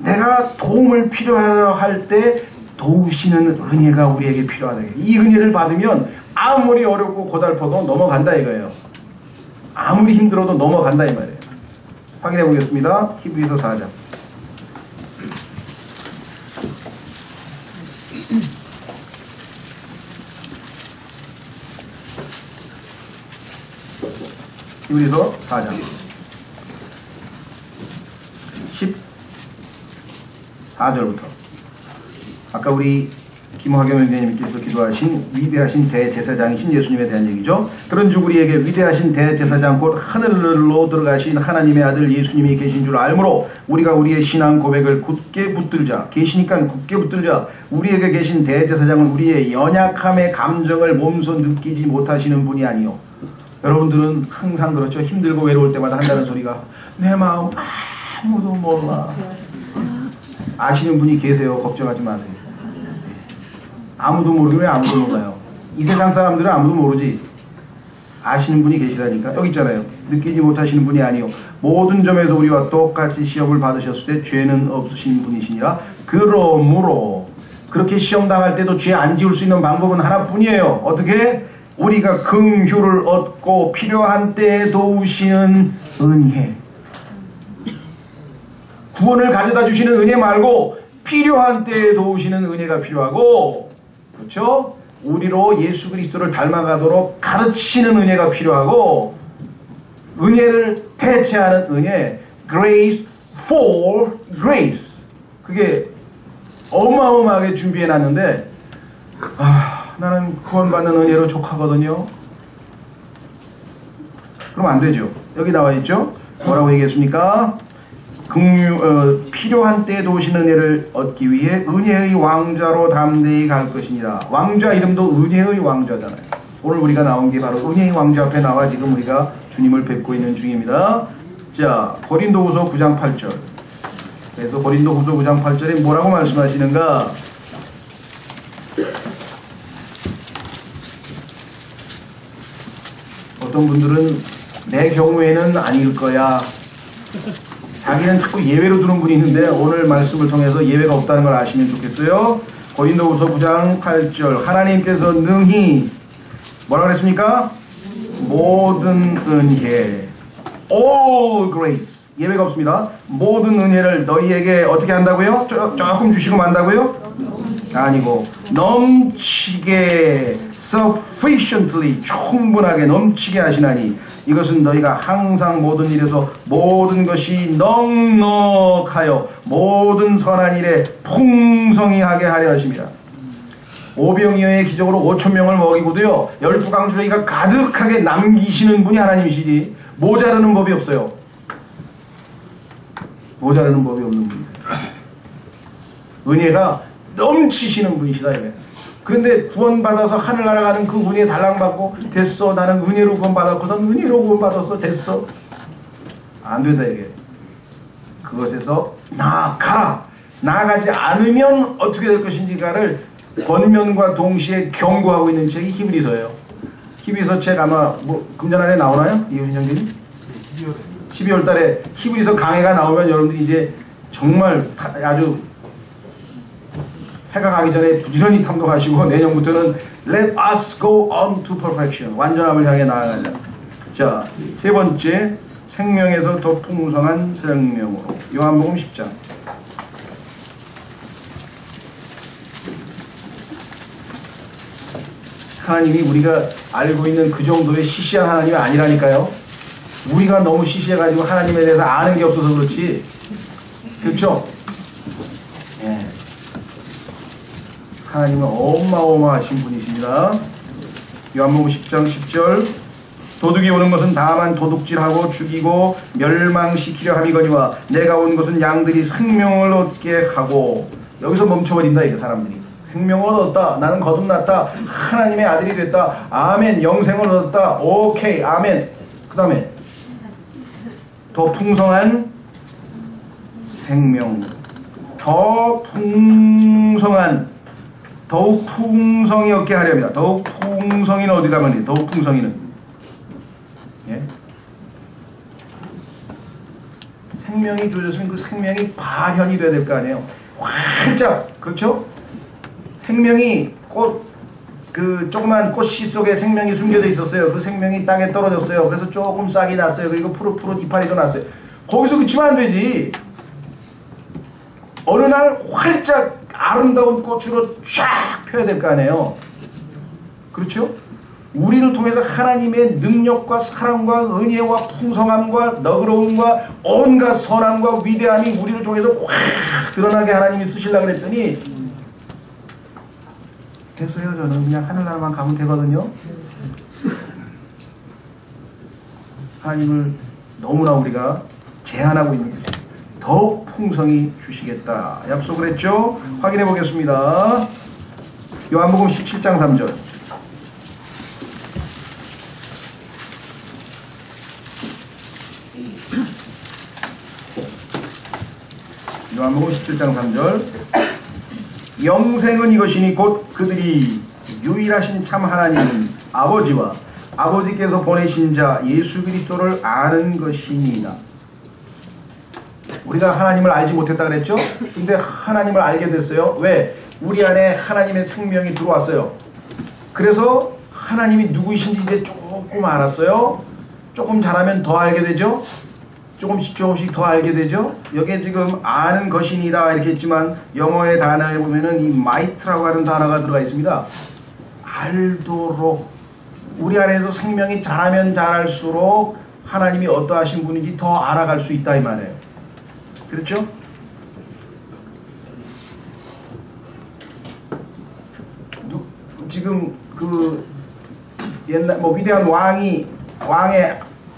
내가 도움을 필요할 때 도우시는 은혜가 우리에게 필요하다. 이 은혜를 받으면 아무리 어렵고 고달퍼도 넘어간다 이거예요. 아무리 힘들어도 넘어간다 이 말이에요. 확인해 보겠습니다. 히브리서 4장. 히브리서 4장 14절부터 아까 우리 김화경 형제님께서 기도하신 위대하신 대제사장이신 예수님에 대한 얘기죠. 그런즉 우리에게 위대하신 대제사장 곧 하늘로 들어가신 하나님의 아들 예수님이 계신 줄 알므로 우리가 우리의 신앙 고백을 굳게 붙들자. 계시니까 굳게 붙들자. 우리에게 계신 대제사장은 우리의 연약함의 감정을 몸소 느끼지 못하시는 분이 아니요. 여러분들은 항상 그렇죠. 힘들고 외로울 때마다 한다는 소리가 내 마음 아무도 몰라. 아시는 분이 계세요. 걱정하지 마세요. 아무도 모르면 아무도 몰라요. 이 세상 사람들은 아무도 모르지. 아시는 분이 계시다니까. 여기 있잖아요. 느끼지 못하시는 분이 아니요 모든 점에서 우리와 똑같이 시험을 받으셨을 때 죄는 없으신 분이시니라. 그러므로 그렇게 시험 당할 때도 죄 안 지을 수 있는 방법은 하나뿐이에요. 어떻게? 우리가 긍휼을 얻고 필요한 때에 도우시는 은혜. 구원을 가져다 주시는 은혜 말고 필요한 때에 도우시는 은혜가 필요하고, 그렇죠? 우리로 예수 그리스도를 닮아가도록 가르치시는 은혜가 필요하고, 은혜를 대체하는 은혜, grace for grace. 그게 어마어마하게 준비해 놨는데, 나는 구원받는 은혜로 족하거든요. 그럼 안 되죠. 여기 나와 있죠? 뭐라고 얘기했습니까? 필요한 때에 도우시는 은혜를 얻기 위해 은혜의 왕좌로 담대히 갈 것이니라. 왕좌 이름도 은혜의 왕좌잖아요. 오늘 우리가 나온 게 바로 은혜의 왕좌 앞에 나와 지금 우리가 주님을 뵙고 있는 중입니다. 자, 고린도후서 9장 8절. 그래서 고린도후서 9장 8절에 뭐라고 말씀하시는가? 어떤 분들은 내 경우에는 아닐 거야. 자기는 자꾸 예외로 두는 분이 있는데 오늘 말씀을 통해서 예외가 없다는 걸 아시면 좋겠어요. 고린도후서 9장 8절 하나님께서 능히 뭐라고 그랬습니까? 모든 은혜 all grace 예외가 없습니다. 모든 은혜를 너희에게 어떻게 한다고요? 조금 주시고 만다고요? 아니고 넘치게 sufficiently 충분하게 넘치게 하시나니 이것은 너희가 항상 모든 일에서 모든 것이 넉넉하여 모든 선한 일에 풍성히 하게 하려 하십니다. 오병이어의 기적으로 5,000명을 먹이고도요 12강주러기가 가득하게 남기시는 분이 하나님이시지 모자라는 법이 없어요. 모자라는 법이 없는 분이에요. 은혜가 넘치시는 분이시다. 그런데 구원받아서 하늘 날아가는 그 은혜 달랑받고 됐어 나는 은혜로 구원받았거든 은혜로 구원받았어 됐어 안 된다 이게. 그것에서 나아가라. 나아가지 않으면 어떻게 될 것인지가를 권면과 동시에 경고하고 있는 책이 히브리서예요. 히브리서 책 아마 뭐 금년 안에 나오나요? 이훈 형님? 12월 달에 히브리서 강해가 나오면 여러분들이 이제 정말 아주 해가 가기 전에 부지런히 탐독하시고 내년부터는 Let us go on to perfection. 완전함을 향해 나아가자. 자, 세 번째 생명에서 더 풍성한 생명으로 요한복음 10장 하나님이 우리가 알고 있는 그 정도의 시시한 하나님이 아니라니까요. 우리가 너무 시시해가지고 하나님에 대해서 아는 게 없어서 그렇지. 그렇죠? 예. 하나님은 어마어마하신 분이십니다. 요한복음 10장 10절 도둑이 오는 것은 다만 도둑질하고 죽이고 멸망시키려 함이거니와 내가 온 것은 양들이 생명을 얻게 하고. 여기서 멈춰버린다 이거 사람들이. 생명을 얻었다. 나는 거듭났다. 하나님의 아들이 됐다. 아멘. 영생을 얻었다. 오케이. 아멘. 그 다음에 더 풍성한 생명. 더 풍성한 더욱 풍성이 얻게 하렵니다. 더욱 풍성이는 어디 가면 더욱 풍성이는 예? 생명이 주어졌으면 그 생명이 발현이 돼야 될 거 아니에요. 활짝 그렇죠? 생명이 그 조그만 꽃씨 속에 생명이 숨겨져 있었어요. 그 생명이 땅에 떨어졌어요. 그래서 조금 싹이 났어요. 그리고 푸릇푸릇 이파리도 났어요. 거기서 그치면 안 되지. 어느 날 활짝 아름다운 꽃으로 쫙 펴야 될 거 아니에요. 그렇죠? 우리를 통해서 하나님의 능력과 사랑과 은혜와 풍성함과 너그러움과 온갖 선함과 위대함이 우리를 통해서 확 드러나게 하나님이 쓰시려고 그랬더니 됐어요. 저는 그냥 하늘나라만 가면 되거든요. 하나님을 너무나 우리가 제한하고 있는 거죠. 더 풍성히 주시겠다 약속을 했죠. 확인해 보겠습니다. 요한복음 17장 3절. 요한복음 17장 3절. 영생은 이것이니 곧 그들이 유일하신 참 하나님 아버지와 아버지께서 보내신 자 예수 그리스도를 아는 것이니이다. 우리가 하나님을 알지 못했다 그랬죠? 근데 하나님을 알게 됐어요. 왜? 우리 안에 하나님의 생명이 들어왔어요. 그래서 하나님이 누구이신지 이제 조금 알았어요. 조금 잘하면 더 알게 되죠? 조금씩 더 알게 되죠? 여기에 지금 아는 것이니다 이렇게 했지만 영어의 단어에 보면은 이 might라고 하는 단어가 들어가 있습니다. 알도록. 우리 안에서 생명이 자라면 자랄수록 하나님이 어떠하신 분인지 더 알아갈 수 있다 이 말이에요. 그렇죠? 지금 그 옛날 뭐 위대한 왕의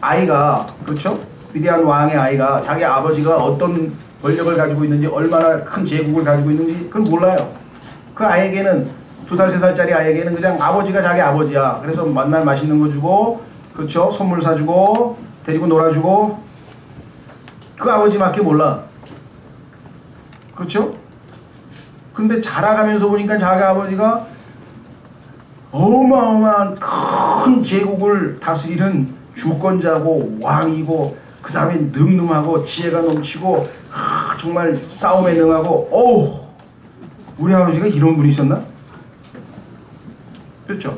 아이가, 그렇죠? 위대한 왕의 아이가 자기 아버지가 어떤 권력을 가지고 있는지, 얼마나 큰 제국을 가지고 있는지 그건 몰라요. 그 아이에게는 2살, 3살짜리 아이에게는 그냥 아버지가 자기 아버지야. 그래서 만날 맛있는 거 주고, 그렇죠? 선물 사주고, 데리고 놀아주고, 그 아버지밖에 몰라. 그렇죠? 근데 자라가면서 보니까 자기 아버지가 어마어마한 큰 제국을 다스리는 주권자고 왕이고, 그 다음에 늠름하고 지혜가 넘치고, 정말 싸움에 능하고, 우리 아버지가 이런 분이셨나? 그렇죠?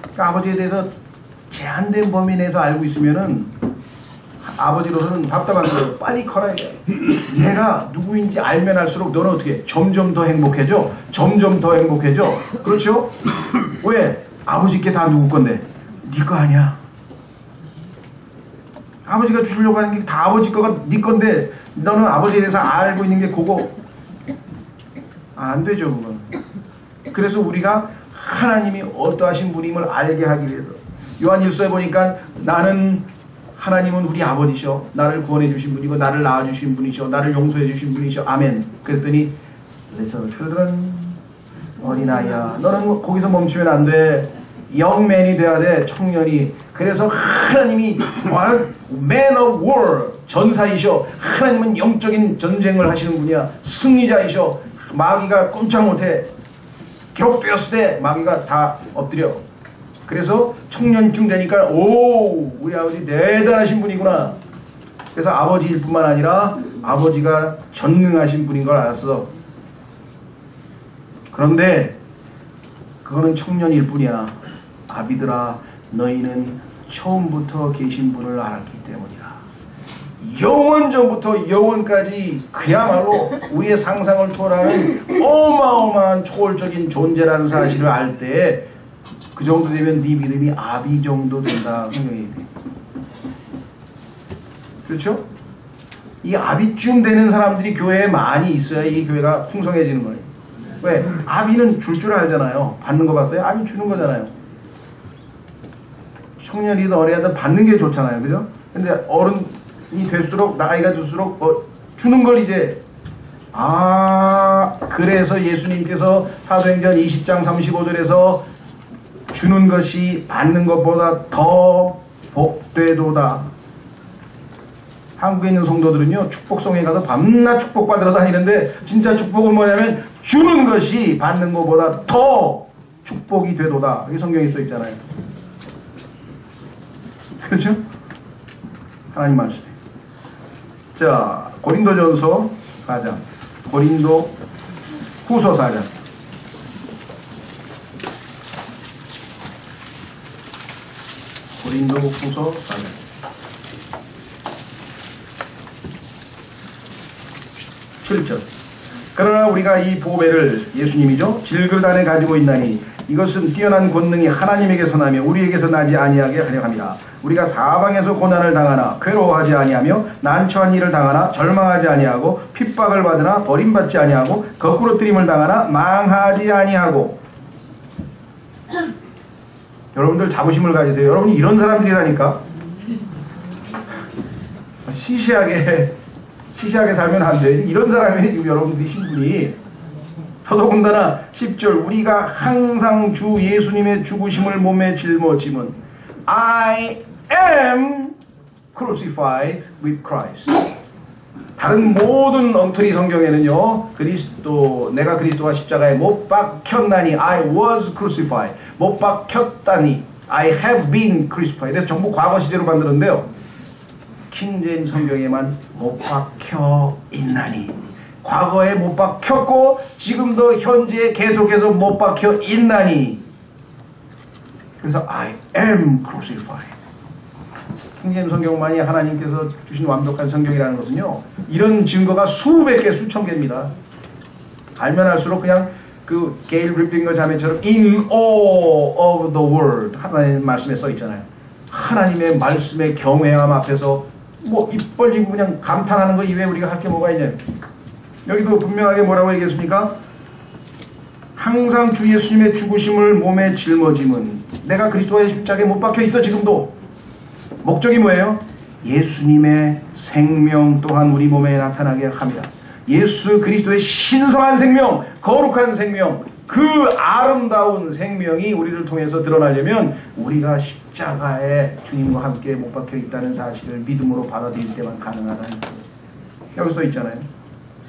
그러니까 아버지에 대해서 제한된 범위 내에서 알고 있으면은 아버지로서는 답답한 거예요. 빨리 커라. 내가 누구인지 알면 알수록 너는 어떻게 해? 점점 더 행복해져. 점점 더 행복해져. 그렇죠? 왜? 아버지께 다 누구 건데? 네 거 아니야. 아버지가 주려고 하는 게 다 아버지 거가 네 건데 너는 아버지에 대해서 알고 있는 게 그거 안 되죠. 그건. 그래서 우리가 하나님이 어떠하신 분임을 알게 하기 위해서 요한일서에 보니까 나는 하나님은 우리 아버지셔. 나를 구원해 주신 분이고 나를 낳아 주신 분이셔. 나를 용서해 주신 분이셔. 아멘. 그랬더니 Little children, 어린아이야. 너는 거기서 멈추면 안 돼. 영맨이 돼야 돼. 청년이. 그래서 하나님이 Man of War, 전사이셔. 하나님은 영적인 전쟁을 하시는 분이야. 승리자이셔. 마귀가 꼼짝 못해. 기록되었을 때 마귀가 다 엎드려. 그래서 청년쯤 되니까 우리 아버지 대단하신 분이구나. 그래서 아버지일 뿐만 아니라 아버지가 전능하신 분인 걸 알았어. 그런데 그거는 청년일 뿐이야. 아비들아, 너희는 처음부터 계신 분을 알았기 때문이라. 영원전부터 영원까지 그야말로 우리의 상상을 초월하는 어마어마한 초월적인 존재라는 사실을 알 때 그 정도 되면 네 믿음이 아비 정도 된다. 성경에 얘기해. 그렇죠? 이 아비쯤 되는 사람들이 교회에 많이 있어야 이 교회가 풍성해지는 거예요. 왜? 아비는 줄 알잖아요. 받는 거 봤어요? 아비 주는 거잖아요. 청년이든 어린애든 받는 게 좋잖아요. 그죠? 근데 어른이 될수록, 나이가 들수록 주는 걸 이제 그래서 예수님께서 사도행전 20장 35절에서 주는 것이 받는 것보다 더 복되도다. 한국에 있는 성도들은요, 축복성에 가서 밤낮 축복받으러 다니는데 진짜 축복은 뭐냐면 주는 것이 받는 것보다 더 축복이 되도다. 이게 성경에 써 있잖아요. 그렇죠? 하나님 말씀. 자, 고린도전서 4장, 고린도 후서 4장. 고린도 후서 4장. 7절. 그러나 우리가 이 보배를, 예수님이죠, 질그릇 안에 가지고 있나니 이것은 뛰어난 권능이 하나님에게서 나며 우리에게서 나지 아니하게 하려 합니다. 우리가 사방에서 고난을 당하나 괴로워하지 아니하며 난처한 일을 당하나 절망하지 아니하고 핍박을 받으나 버림받지 아니하고 거꾸로 뜨림을 당하나 망하지 아니하고. 여러분들 자부심을 가지세요. 여러분이 이런 사람들이라니까. 시시하게 살면 안 돼. 이런 사람이 지금 여러분들이 신분이. 더더군다나 10절 우리가 항상 주 예수님의 죽으심을 몸에 짊어짐은 I am crucified with Christ. 다른 모든 엉터리 성경에는요, 내가 그리스도와 십자가에 못 박혔나니 I was crucified. 못 박혔다니 I have been crucified. 그래서 전부 과거 시제로 만들었는데요. 킹제임 성경에만 못 박혀 있나니. 과거에 못 박혔고 지금도 현재에 계속해서 못 박혀 있나니. 그래서 I am crucified. 킹제임 성경만이 하나님께서 주신 완벽한 성경이라는 것은요, 이런 증거가 수백 개, 수천 개입니다. 알면 알수록 그냥 그 게일 리핑거 자매처럼 in all of the world 하나님 말씀에 써 있잖아요. 하나님의 말씀의 경외함 앞에서 뭐 입 벌리고 그냥 감탄하는 거 이외에 우리가 할 게 뭐가 있냐. 여기도 분명하게 뭐라고 얘기했습니까? 항상 주 예수님의 죽으심을 몸에 짊어짐은 내가 그리스도의 십자가에 못 박혀 있어. 지금도 목적이 뭐예요? 예수님의 생명 또한 우리 몸에 나타나게 합니다. 예수 그리스도의 신성한 생명, 거룩한 생명, 그 아름다운 생명이 우리를 통해서 드러나려면 우리가 십자가에 주님과 함께 못 박혀 있다는 사실을 믿음으로 받아들일 때만 가능하다는 거예요. 여기 써 있잖아요.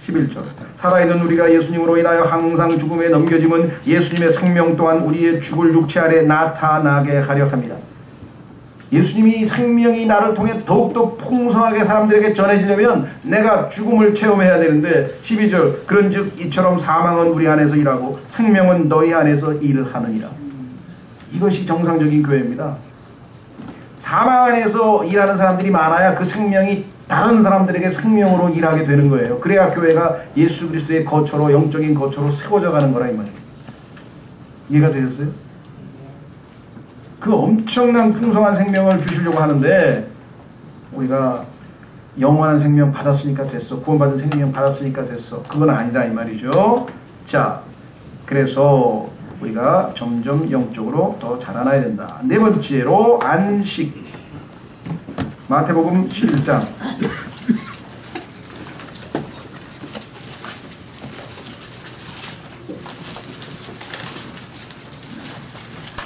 11절 살아있는 우리가 예수님으로 인하여 항상 죽음에 넘겨짐은 예수님의 생명 또한 우리의 죽을 육체 아래 나타나게 하려 합니다. 예수님이 생명이 나를 통해 더욱더 풍성하게 사람들에게 전해지려면 내가 죽음을 체험해야 되는데 12절 그런즉 이처럼 사망은 우리 안에서 일하고 생명은 너희 안에서 일하느니라. 이것이 정상적인 교회입니다. 사망 안에서 일하는 사람들이 많아야 그 생명이 다른 사람들에게 생명으로 일하게 되는 거예요. 그래야 교회가 예수 그리스도의 거처로, 영적인 거처로 세워져 가는 거라 이 말이에요. 이해가 되셨어요? 그 엄청난 풍성한 생명을 주시려고 하는데 우리가 영원한 생명 받았으니까 됐어, 구원받은 생명 받았으니까 됐어, 그건 아니다 이 말이죠. 자, 그래서 우리가 점점 영적으로 더 자라나야 된다. 네 번째로 안식. 마태복음 11장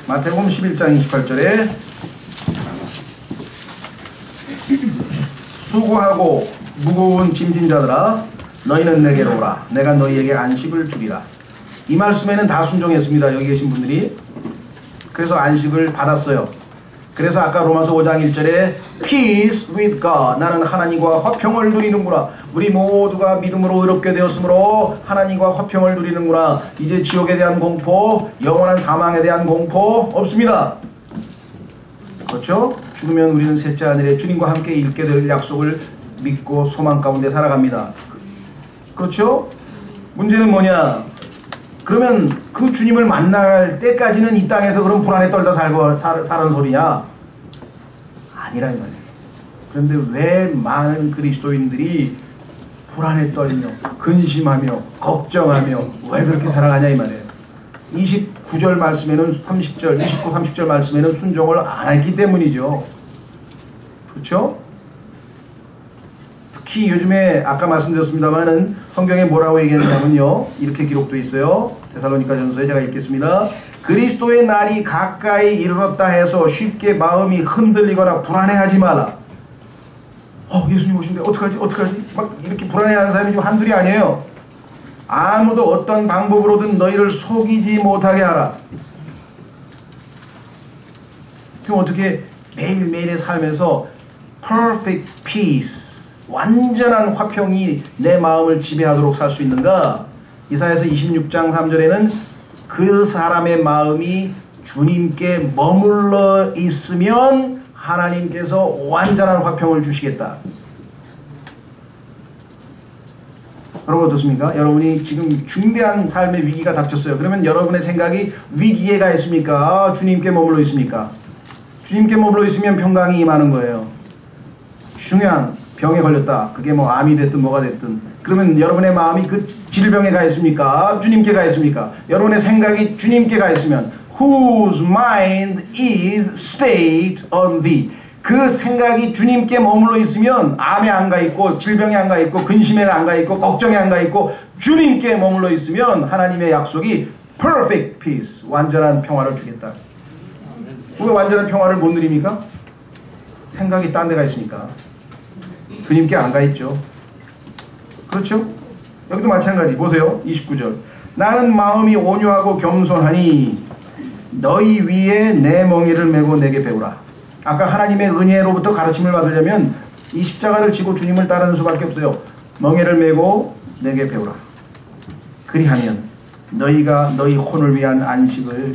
마태복음 11장 28절에 수고하고 무거운 짐진 자들아 너희는 내게로 오라 내가 너희에게 안식을 주리라. 이 말씀에는 다 순종했습니다. 여기 계신 분들이. 그래서 안식을 받았어요. 그래서 아까 로마서 5장 1절에 Peace with God. 나는 하나님과 화평을 누리는구나. 우리 모두가 믿음으로 의롭게 되었으므로 하나님과 화평을 누리는구나. 이제 지옥에 대한 공포, 영원한 사망에 대한 공포 없습니다. 그렇죠? 죽으면 우리는 셋째 하늘에 주님과 함께 있게 될 약속을 믿고 소망 가운데 살아갑니다. 그렇죠? 문제는 뭐냐? 그러면 그 주님을 만날 때까지는 이 땅에서 그럼 불안에 떨다 사는 소리냐? 아니라 이 말이에요. 그런데 왜 많은 그리스도인들이 불안에 떨며 근심하며 걱정하며 왜 그렇게 살아가냐 이 말이에요. 29절 말씀에는 30절, 29, 30절 말씀에는 순종을 안 했기 때문이죠. 그렇죠? 특히 요즘에 아까 말씀드렸습니다만은 성경에 뭐라고 얘기했냐면요, 이렇게 기록되어 있어요. 데살로니가 전서에 제가 읽겠습니다. 그리스도의 날이 가까이 이르렀다 해서 쉽게 마음이 흔들리거나 불안해하지 마라. 예수님 오신대 어떡하지 막 이렇게 불안해하는 사람이 지금 한둘이 아니에요. 아무도 어떤 방법으로든 너희를 속이지 못하게 하라. 그럼 어떻게 매일매일의 삶에서 perfect peace, 완전한 화평이 내 마음을 지배하도록 살 수 있는가? 이사야서 26장 3절에는 그 사람의 마음이 주님께 머물러 있으면 하나님께서 완전한 화평을 주시겠다. 여러분 어떻습니까? 여러분이 지금 중대한 삶의 위기가 닥쳤어요. 그러면 여러분의 생각이 위기에 가 있습니까? 주님께 머물러 있습니까? 주님께 머물러 있으면 평강이 임하는 거예요. 중요한 병에 걸렸다. 그게 뭐 암이 됐든 뭐가 됐든. 그러면 여러분의 마음이 그 질병에 가 있습니까? 주님께 가 있습니까? 여러분의 생각이 주님께 가 있으면 Whose mind is stayed on thee. 그 생각이 주님께 머물러 있으면 암에 안 가 있고 질병에 안 가 있고 근심에 안 가 있고 걱정에 안 가 있고 주님께 머물러 있으면 하나님의 약속이 perfect peace, 완전한 평화를 주겠다. 왜 완전한 평화를 못 누립니까? 생각이 딴 데가 있으니까. 주님께 안 가 있죠. 그렇죠? 여기도 마찬가지. 보세요. 29절. 나는 마음이 온유하고 겸손하니 너희 위에 내 멍에를 메고 내게 배우라. 아까 하나님의 은혜로부터 가르침을 받으려면 이 십자가를 지고 주님을 따르는 수밖에 없어요. 멍에를 메고 내게 배우라. 그리하면 너희가 너희 혼을 위한 안식을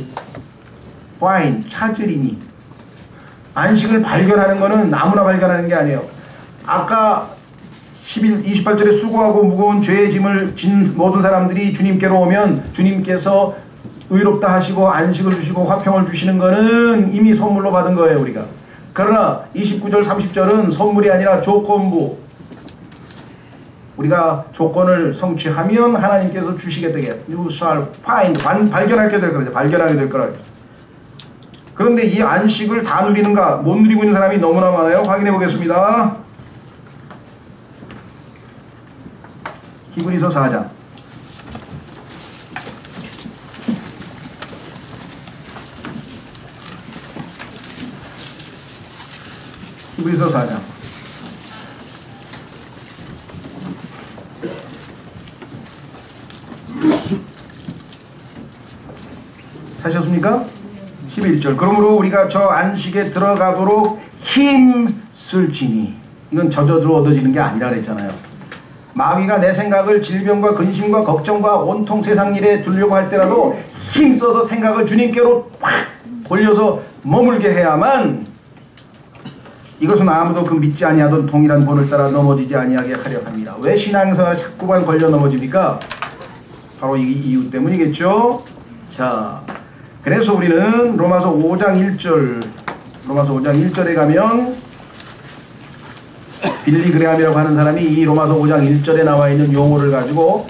find, 찾으리니. 안식을 발견하는 것은 아무나 발견하는 게 아니에요. 아까 28절에 수고하고 무거운 죄의 짐을 진 모든 사람들이 주님께로 오면 주님께서 의롭다 하시고 안식을 주시고 화평을 주시는 것은 이미 선물로 받은 거예요, 우리가. 그러나 29절 30절은 선물이 아니라 조건부. 우리가 조건을 성취하면 하나님께서 주시게 되게 You shall find, 발견하게 될 거죠. 발견하게 될 거라. 그런데 이 안식을 다 누리는가? 못 누리고 있는 사람이 너무나 많아요. 확인해 보겠습니다. 히브리서 4장. 히브리서 4장. 사셨습니까? 11절. 그러므로 우리가 저 안식에 들어가도록 힘쓸지니. 이건 저절로 얻어지는 게 아니라 그랬잖아요. 마귀가 내 생각을 질병과 근심과 걱정과 온통 세상 일에 두려고 할 때라도 힘써서 생각을 주님께로 확 돌려서 머물게 해야만 이것은 아무도 그 믿지 아니하던 동일한 본을 따라 넘어지지 아니하게 하려 합니다. 왜 신앙생활에 자꾸만 걸려 넘어집니까? 바로 이 이유 때문이겠죠. 자, 그래서 우리는 로마서 5장 1절에 가면 빌리 그레함이라고 하는 사람이 이 로마서 5장 1절에 나와 있는 용어를 가지고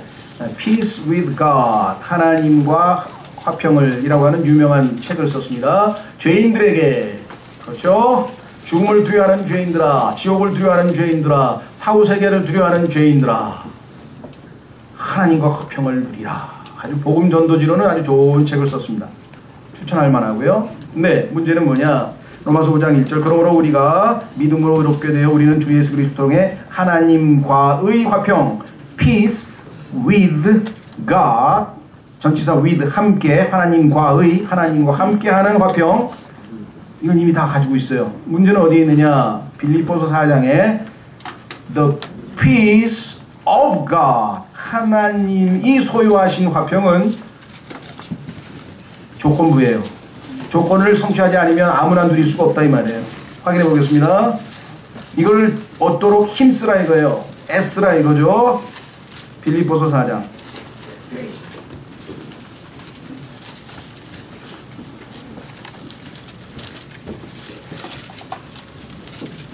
Peace with God, 하나님과 화평을 이라고 하는 유명한 책을 썼습니다. 죄인들에게, 그렇죠? 죽음을 두려워하는 죄인들아, 지옥을 두려워하는 죄인들아, 사후세계를 두려워하는 죄인들아, 하나님과 화평을 누리라. 아주 복음 전도지로는 아주 좋은 책을 썼습니다. 추천할 만하고요. 근데 문제는 뭐냐? 로마서 5장 1절. 그러므로 우리가 믿음으로 의롭게 되어 우리는 주 예수 그리스도 통해 하나님과의 화평, peace with God, 전치사 with 함께, 하나님과 함께하는 화평, 이건 이미 다 가지고 있어요. 문제는 어디에 있느냐? 빌립보서 4장에 the peace of God, 하나님이 소유하신 화평은 조건부예요. 조건을 성취하지 않으면 아무나 누릴 수가 없다 이 말이에요. 확인해 보겠습니다. 이걸 얻도록 힘쓰라 이거예요. 애쓰라 이거죠. 빌립보서 4장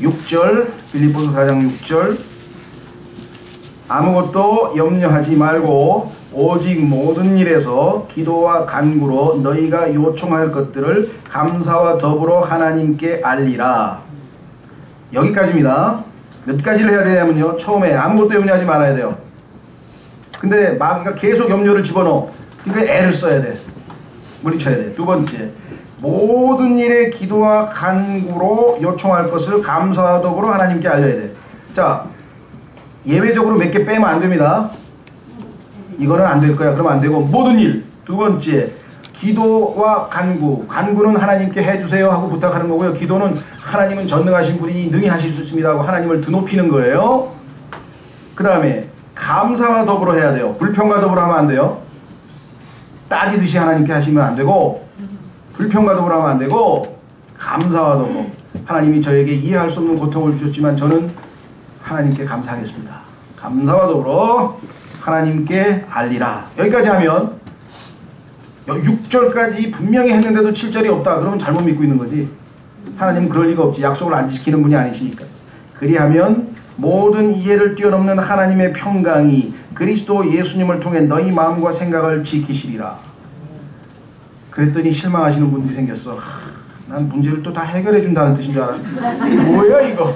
6절, 빌립보서 4장 6절. 아무것도 염려하지 말고 오직 모든 일에서 기도와 간구로 너희가 요청할 것들을 감사와 더불어 하나님께 알리라. 여기까지입니다. 몇 가지를 해야 되냐면요, 처음에 아무것도 염려하지 말아야 돼요. 근데 마귀가 계속 염려를 집어넣어. 그러니까 애를 써야 돼. 물리쳐야 돼. 두 번째, 모든 일에 기도와 간구로 요청할 것을 감사와 더불어 하나님께 알려야 돼. 자, 예외적으로 몇 개 빼면 안 됩니다. 이거는 안 될 거야. 그러면 안 되고, 모든 일. 두 번째, 기도와 간구. 간구는 하나님께 해주세요 하고 부탁하는 거고요. 기도는 하나님은 전능하신 분이 능히 하실 수 있습니다 하고 하나님을 드높이는 거예요. 그 다음에 감사와 더불어 해야 돼요. 불평과 더불어 하면 안 돼요. 따지듯이 하나님께 하시면 안 되고, 불평과 더불어 하면 안 되고, 감사와 더불어. 하나님이 저에게 이해할 수 없는 고통을 주셨지만 저는 하나님께 감사하겠습니다. 감사와 더불어. 하나님께 알리라. 여기까지 하면 6절까지 분명히 했는데도 7절이 없다. 그러면 잘못 믿고 있는 거지. 하나님은 그럴 리가 없지. 약속을 안 지키는 분이 아니시니까. 그리하면 모든 이해를 뛰어넘는 하나님의 평강이 그리스도 예수님을 통해 너희 마음과 생각을 지키시리라. 그랬더니 실망하시는 분들이 생겼어. 난 문제를 또 다 해결해 준다는 뜻인 줄 알았지. 뭐야 이거.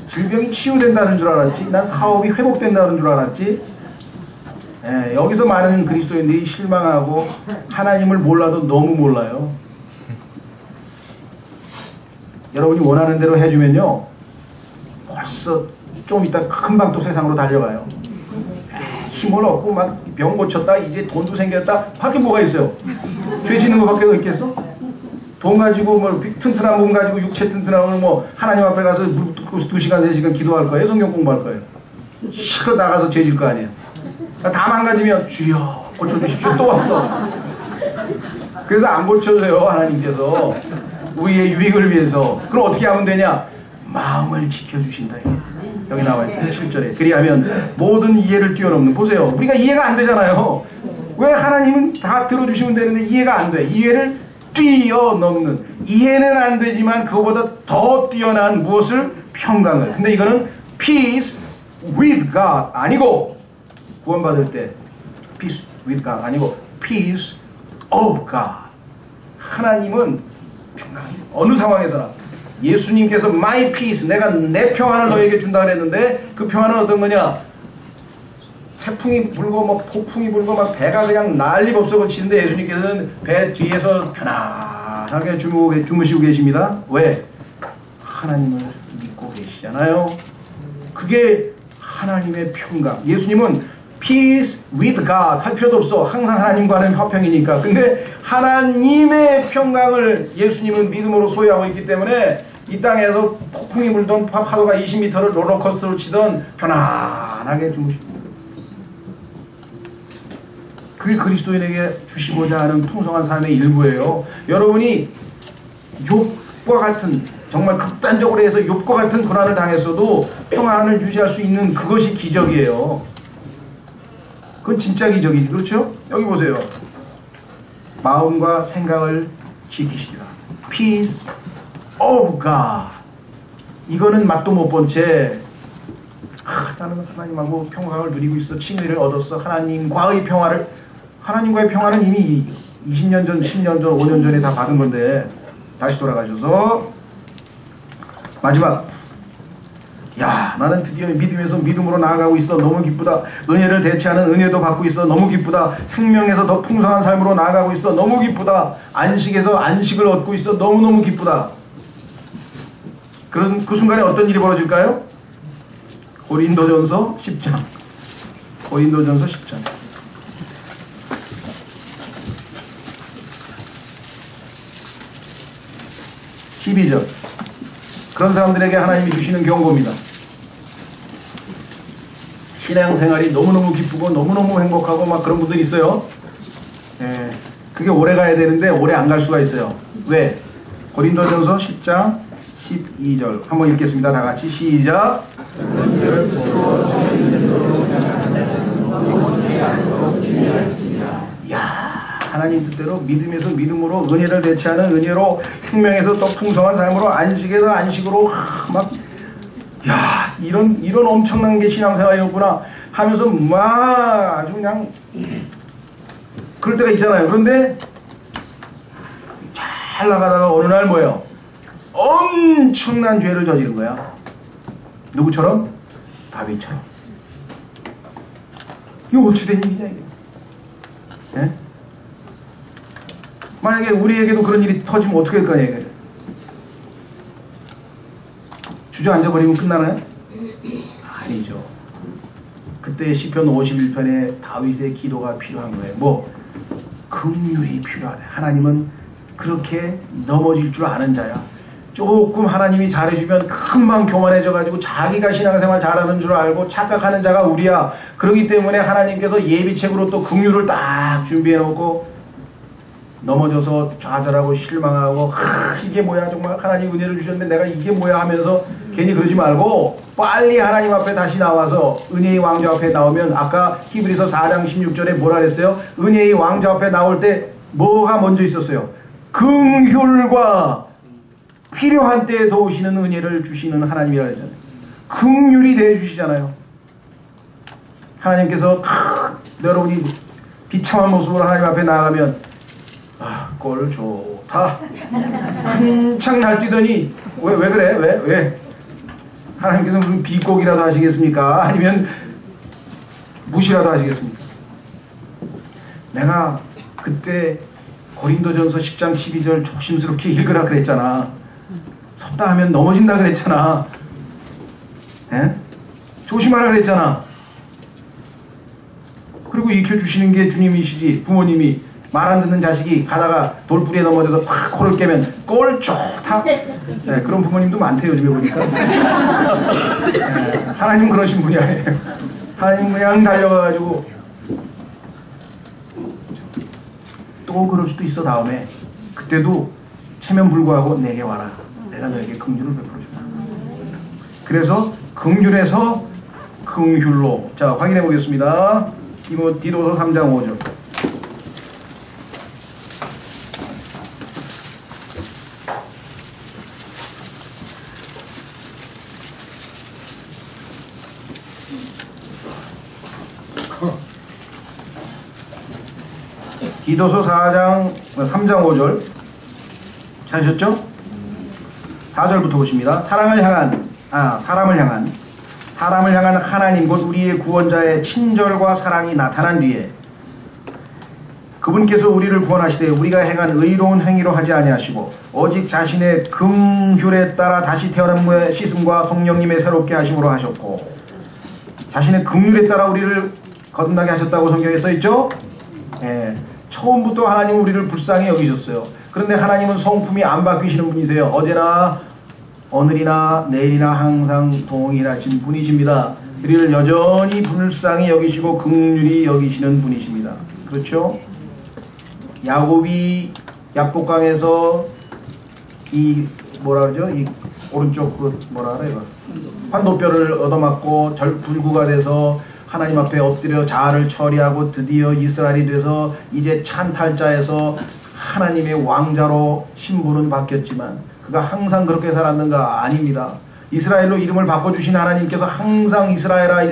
질병이 치유된다는 줄 알았지. 난 사업이 회복된다는 줄 알았지. 여기서 많은 그리스도인들이 실망하고 하나님을 몰라도 너무 몰라요. 여러분이 원하는 대로 해주면요 벌써 좀 이따 금방 또 세상으로 달려가요. 힘을 얻고 막 병 고쳤다, 이제 돈도 생겼다, 밖에 뭐가 있어요? 죄 짓는 것밖에 더 있겠어? 돈 가지고 뭐 튼튼한 몸 가지고 육체 튼튼하면 뭐 하나님 앞에 가서 2시간 3시간 기도할 거예요? 성경 공부할 거예요? 실컷 나가서 죄 질 거 아니에요? 다 망가지면 주여 고쳐주십시오 또 왔어. 그래서 안 고쳐줘요. 하나님께서 우리의 유익을 위해서. 그럼 어떻게 하면 되냐? 마음을 지켜주신다. 여기 나와있죠. 7절에 그리하면 모든 이해를 뛰어넘는. 보세요, 우리가 이해가 안 되잖아요. 왜 하나님은 다 들어주시면 되는데 이해가 안 돼. 이해를 뛰어넘는. 이해는 안 되지만 그거보다 더 뛰어난 무엇을? 평강을. 근데 이거는 peace with God 아니고, 구원받을 때 peace with God 아니고 peace of God. 하나님은 평강이 어느 상황에서나. 예수님께서 my peace, 내가 내 평안을 너에게 준다 그랬는데 그 평안은 어떤 거냐? 태풍이 불고 뭐 폭풍이 불고 막 배가 그냥 난리가 없어 고치는데 예수님께서는 배 뒤에서 편안하게 주무시고 계십니다. 왜? 하나님을 믿고 계시잖아요. 그게 하나님의 평강. 예수님은 peace with God 할 필요도 없어. 항상 하나님과는 화평이니까. 근데 하나님의 평강을 예수님은 믿음으로 소유하고 있기 때문에 이 땅에서 폭풍이 불던 파도가 20m를 롤러코스터로 치던 편안하게 주무십니다. 그게 그리스도인에게 주시고자 하는 풍성한 삶의 일부예요. 여러분이 욥과 같은, 정말 극단적으로 해서 욥과 같은 고난을 당했어도 평안을 유지할 수 있는 그것이 기적이에요. 그건 진짜 기적이지. 그렇죠? 여기 보세요. 마음과 생각을 지키시리라. Peace of God. 이거는 맛도 못 본 채 나는 하나님하고 평강을 누리고 있어. 칭의를 얻었어. 하나님과의 평화를. 하나님과의 평화는 이미 20년 전, 10년 전, 5년 전에 다 받은 건데 다시 돌아가셔서 마지막. 야, 나는 드디어 믿음에서 믿음으로 나아가고 있어. 너무 기쁘다. 은혜를 대체하는 은혜도 받고 있어. 너무 기쁘다. 생명에서 더 풍성한 삶으로 나아가고 있어. 너무 기쁘다. 안식에서 안식을 얻고 있어. 너무너무 기쁘다. 그런 그 순간에 어떤 일이 벌어질까요? 고린도전서 10장. 고린도전서 10장. 12절. 그런 사람들에게 하나님이 주시는 경고입니다. 신앙생활이 너무너무 기쁘고 너무너무 행복하고 막 그런 분들이 있어요. 그게 오래 가야 되는데 오래 안 갈 수가 있어요. 왜? 고린도전서 10장 12절 한번 읽겠습니다. 다 같이 시작. 야, 하나님 뜻대로 믿음에서 믿음으로, 은혜를 대체하는 은혜로, 생명에서 또 풍성한 삶으로, 안식에서 안식으로 막, 야, 이런 엄청난 게 신앙생활이었구나 하면서 막 아주 그냥 그럴 때가 있잖아요. 그런데 잘 나가다가 어느 날 뭐예요? 엄청난 죄를 저지른 거야. 누구처럼? 다윗처럼. 이거 어찌 된 일이냐 이게. 네? 만약에 우리에게도 그런 일이 터지면 어떻게 할 거냐 이거예요. 주저앉아버리면 끝나나요? 아니죠. 그때 시편 51편에 다윗의 기도가 필요한 거예요. 뭐? 긍휼이 필요하다. 하나님은 그렇게 넘어질 줄 아는 자야. 조금 하나님이 잘해주면 금방 교만해져가지고 자기가 신앙생활 잘하는 줄 알고 착각하는 자가 우리야. 그렇기 때문에 하나님께서 예비책으로 또 긍휼을 딱 준비해놓고 넘어져서 좌절하고 실망하고 이게 뭐야 정말 하나님 은혜를 주셨는데 내가 이게 뭐야 하면서 괜히 그러지 말고 빨리 하나님 앞에 다시 나와서 은혜의 왕좌 앞에 나오면 아까 히브리서 4장 16절에 뭐라 그랬어요? 은혜의 왕좌 앞에 나올 때 뭐가 먼저 있었어요? 긍휼과 필요한 때에 도우시는 은혜를 주시는 하나님이라 했잖아요. 긍휼이 대해주시잖아요. 하나님께서 여러분이 비참한 모습으로 하나님 앞에 나아가면 꼴 좋다. 한창 날뛰더니 왜 그래? 왜? 하나님께서 무슨 비꼬기라도 하시겠습니까? 아니면 무시라도 하시겠습니까? 내가 그때 고린도전서 10장 12절 조심스럽게 읽으라 그랬잖아. 섰다 하면 넘어진다 그랬잖아. 에? 조심하라 그랬잖아. 그리고 익혀주시는 게 주님이시지. 부모님이 말 안 듣는 자식이 가다가 돌부리에 넘어져서 탁 코를 깨면 꼴 좋다. 네, 그런 부모님도 많대요 요즘에 보니까. 하나님 그러신 분이 아니에요. 하나님 그냥 달려가가지고 또 그럴 수도 있어. 다음에 그때도 체면 불구하고 내게 와라. 내가 너에게 긍휼을 베풀어 주마. 그래서 긍휼에서 긍휼로. 자, 확인해 보겠습니다. 디도서 3장 5절. 디도서 3장 5절 찾으셨죠? 4절부터 보십니다. 사람을 향한 하나님 곧 우리의 구원자의 친절과 사랑이 나타난 뒤에 그분께서 우리를 구원하시되 우리가 행한 의로운 행위로 하지 아니하시고 오직 자신의 긍휼에 따라 다시 태어남의 씻음과 성령님의 새롭게 하심으로 하셨고 자신의 긍휼에 따라 우리를 거듭나게 하셨다고 성경에 써있죠? 예. 처음부터 하나님은 우리를 불쌍히 여기셨어요. 그런데 하나님은 성품이 안 바뀌시는 분이세요. 어제나 오늘이나 내일이나 항상 동일하신 분이십니다. 우리를 여전히 불쌍히 여기시고 긍휼히 여기시는 분이십니다. 그렇죠? 야곱이 약복강에서 이 오른쪽 환도뼈를 얻어맞고 불구가 돼서 하나님 앞에 엎드려 자아를 처리하고 드디어 이스라엘이 돼서 이제 찬탈자에서 하나님의 왕자로 신분은 바뀌었지만 그가 항상 그렇게 살았는가? 아닙니다. 이스라엘로 이름을 바꿔주신 하나님께서 항상 이스라엘아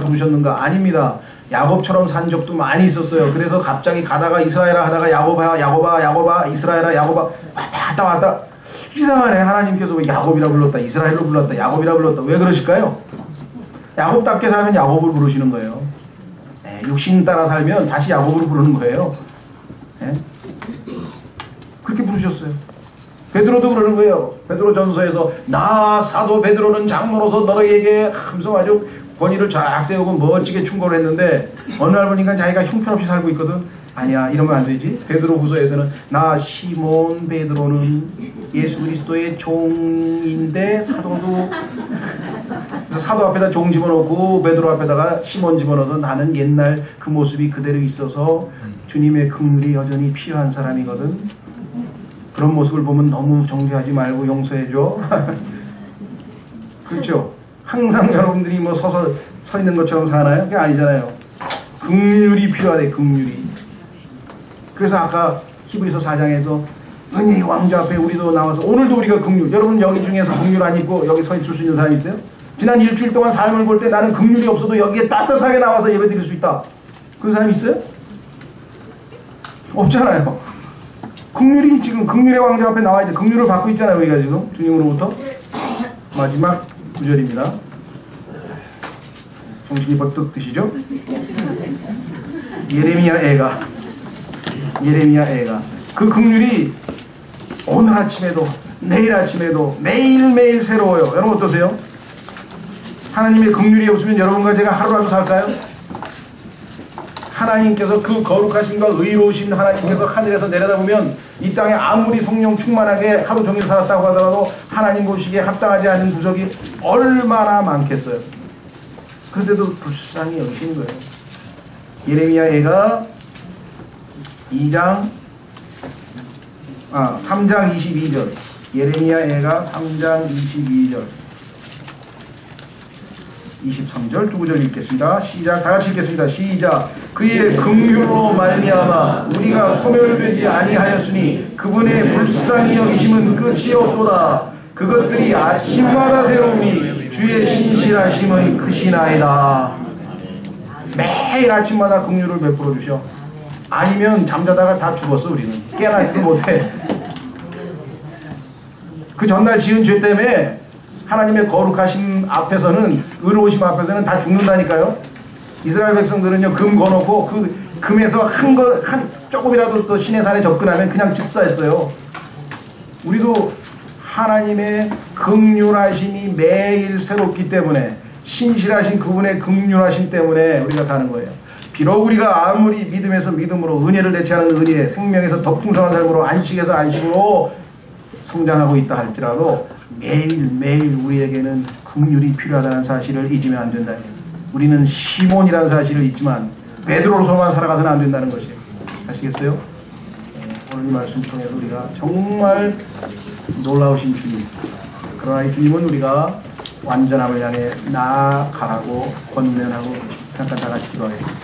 부르셨는가? 아닙니다. 야곱처럼 산 적도 많이 있었어요. 그래서 갑자기 가다가 이스라엘아 하다가 야곱아 이스라엘아 왔다 이상하네. 하나님께서 왜 야곱이라 불렀다 이스라엘로 불렀다 야곱이라 불렀다. 왜 그러실까요? 야곱답게 살면 야곱을 부르시는 거예요. 네, 육신 따라 살면 다시 야곱을 부르는 거예요. 네? 그렇게 부르셨어요. 베드로도 그러는 거예요. 베드로 전서에서 나 사도 베드로는 장로로서 너에게 하면서 아주 권위를 쫙 세우고 멋지게 충고를 했는데 어느 날 보니까 자기가 형편없이 살고 있거든. 아니야 이러면 안 되지. 베드로 후서에서는 나 시몬 베드로는 예수 그리스도의 종인데 사도도 사도 앞에다 종 집어넣고 베드로 앞에다가 시몬 집어넣어서 나는 옛날 그 모습이 그대로 있어서 주님의 긍휼이 여전히 필요한 사람이거든. 그런 모습을 보면 너무 정죄하지 말고 용서해줘. 그렇죠? 항상 여러분들이 뭐 서 있는 것처럼 사나요? 그게 아니잖아요. 긍휼이 필요하대. 긍휼이. 그래서 아까 히브리서 4장에서 은혜의 왕자 앞에 우리도 나와서 오늘도 우리가 긍휼. 여러분 여기 중에서 긍휼 안 입고 여기 서 있을 수 있는 사람 있어요? 지난 일주일 동안 삶을 볼 때 나는 긍휼이 없어도 여기에 따뜻하게 나와서 예배 드릴 수 있다. 그런 사람 있어요? 없잖아요. 긍휼이 지금 긍휼의 왕자 앞에 나와야 돼. 긍휼을 받고 있잖아요. 우리가 지금 주님으로부터. 마지막 구절입니다. 정신이 버뜩 드시죠? 예레미야 애가 그 긍휼이 오늘 아침에도 내일 아침에도 매일매일 새로워요. 여러분 어떠세요? 하나님의 긍휼이 없으면 여러분과 제가 하루라도 살까요? 하나님께서 그 거룩하신과 의로우신 하나님께서 하늘에서 내려다보면 이 땅에 아무리 성령 충만하게 하루 종일 살았다고 하더라도 하나님 보시기에 합당하지 않은 구석이 얼마나 많겠어요. 그런데도 불쌍히 여기시는 거예요. 예레미야 애가 3장 22절 예레미야애가 3장 22절 23절 두 구절 읽겠습니다. 시작. 다 같이 읽겠습니다. 시작. 그의 긍휼로 말미암아 우리가 소멸되지 아니하였으니 그분의 불쌍히 여기심은 끝이 없도다. 그것들이 아침마다 새로우니 주의 신실하심의 크시나이다. 매일 아침마다 긍휼을 베풀어 주셔. 아니면 잠자다가 다 죽었어. 우리는 깨어나지도 못해. 그 전날 지은 죄 때문에 하나님의 거룩하심 앞에서는, 의로우심 앞에서는 다 죽는다니까요. 이스라엘 백성들은요, 금 거놓고 그 금에서 조금이라도 또 신의 산에 접근하면 그냥 즉사했어요. 우리도 하나님의 긍휼하심이 매일 새롭기 때문에, 신실하신 그분의 긍휼하심 때문에 우리가 사는 거예요. 비록 우리가 아무리 믿음에서 믿음으로, 은혜를 대체하는 은혜, 생명에서 더 풍성한 삶으로, 안식에서 안식으로 성장하고 있다 할지라도 매일매일 우리에게는 긍휼이 필요하다는 사실을 잊으면 안 된다. 우리는 시몬이라는 사실을 잊지만 베드로로서만 살아가서는 안 된다는 것이에요. 아시겠어요? 오늘 이 말씀 통해서 우리가 정말 놀라우신 주님, 그러나 이 주님은 우리가 완전함을 향해 나아가라고 권면하고 잠깐 다 같이 기도하겠습니다.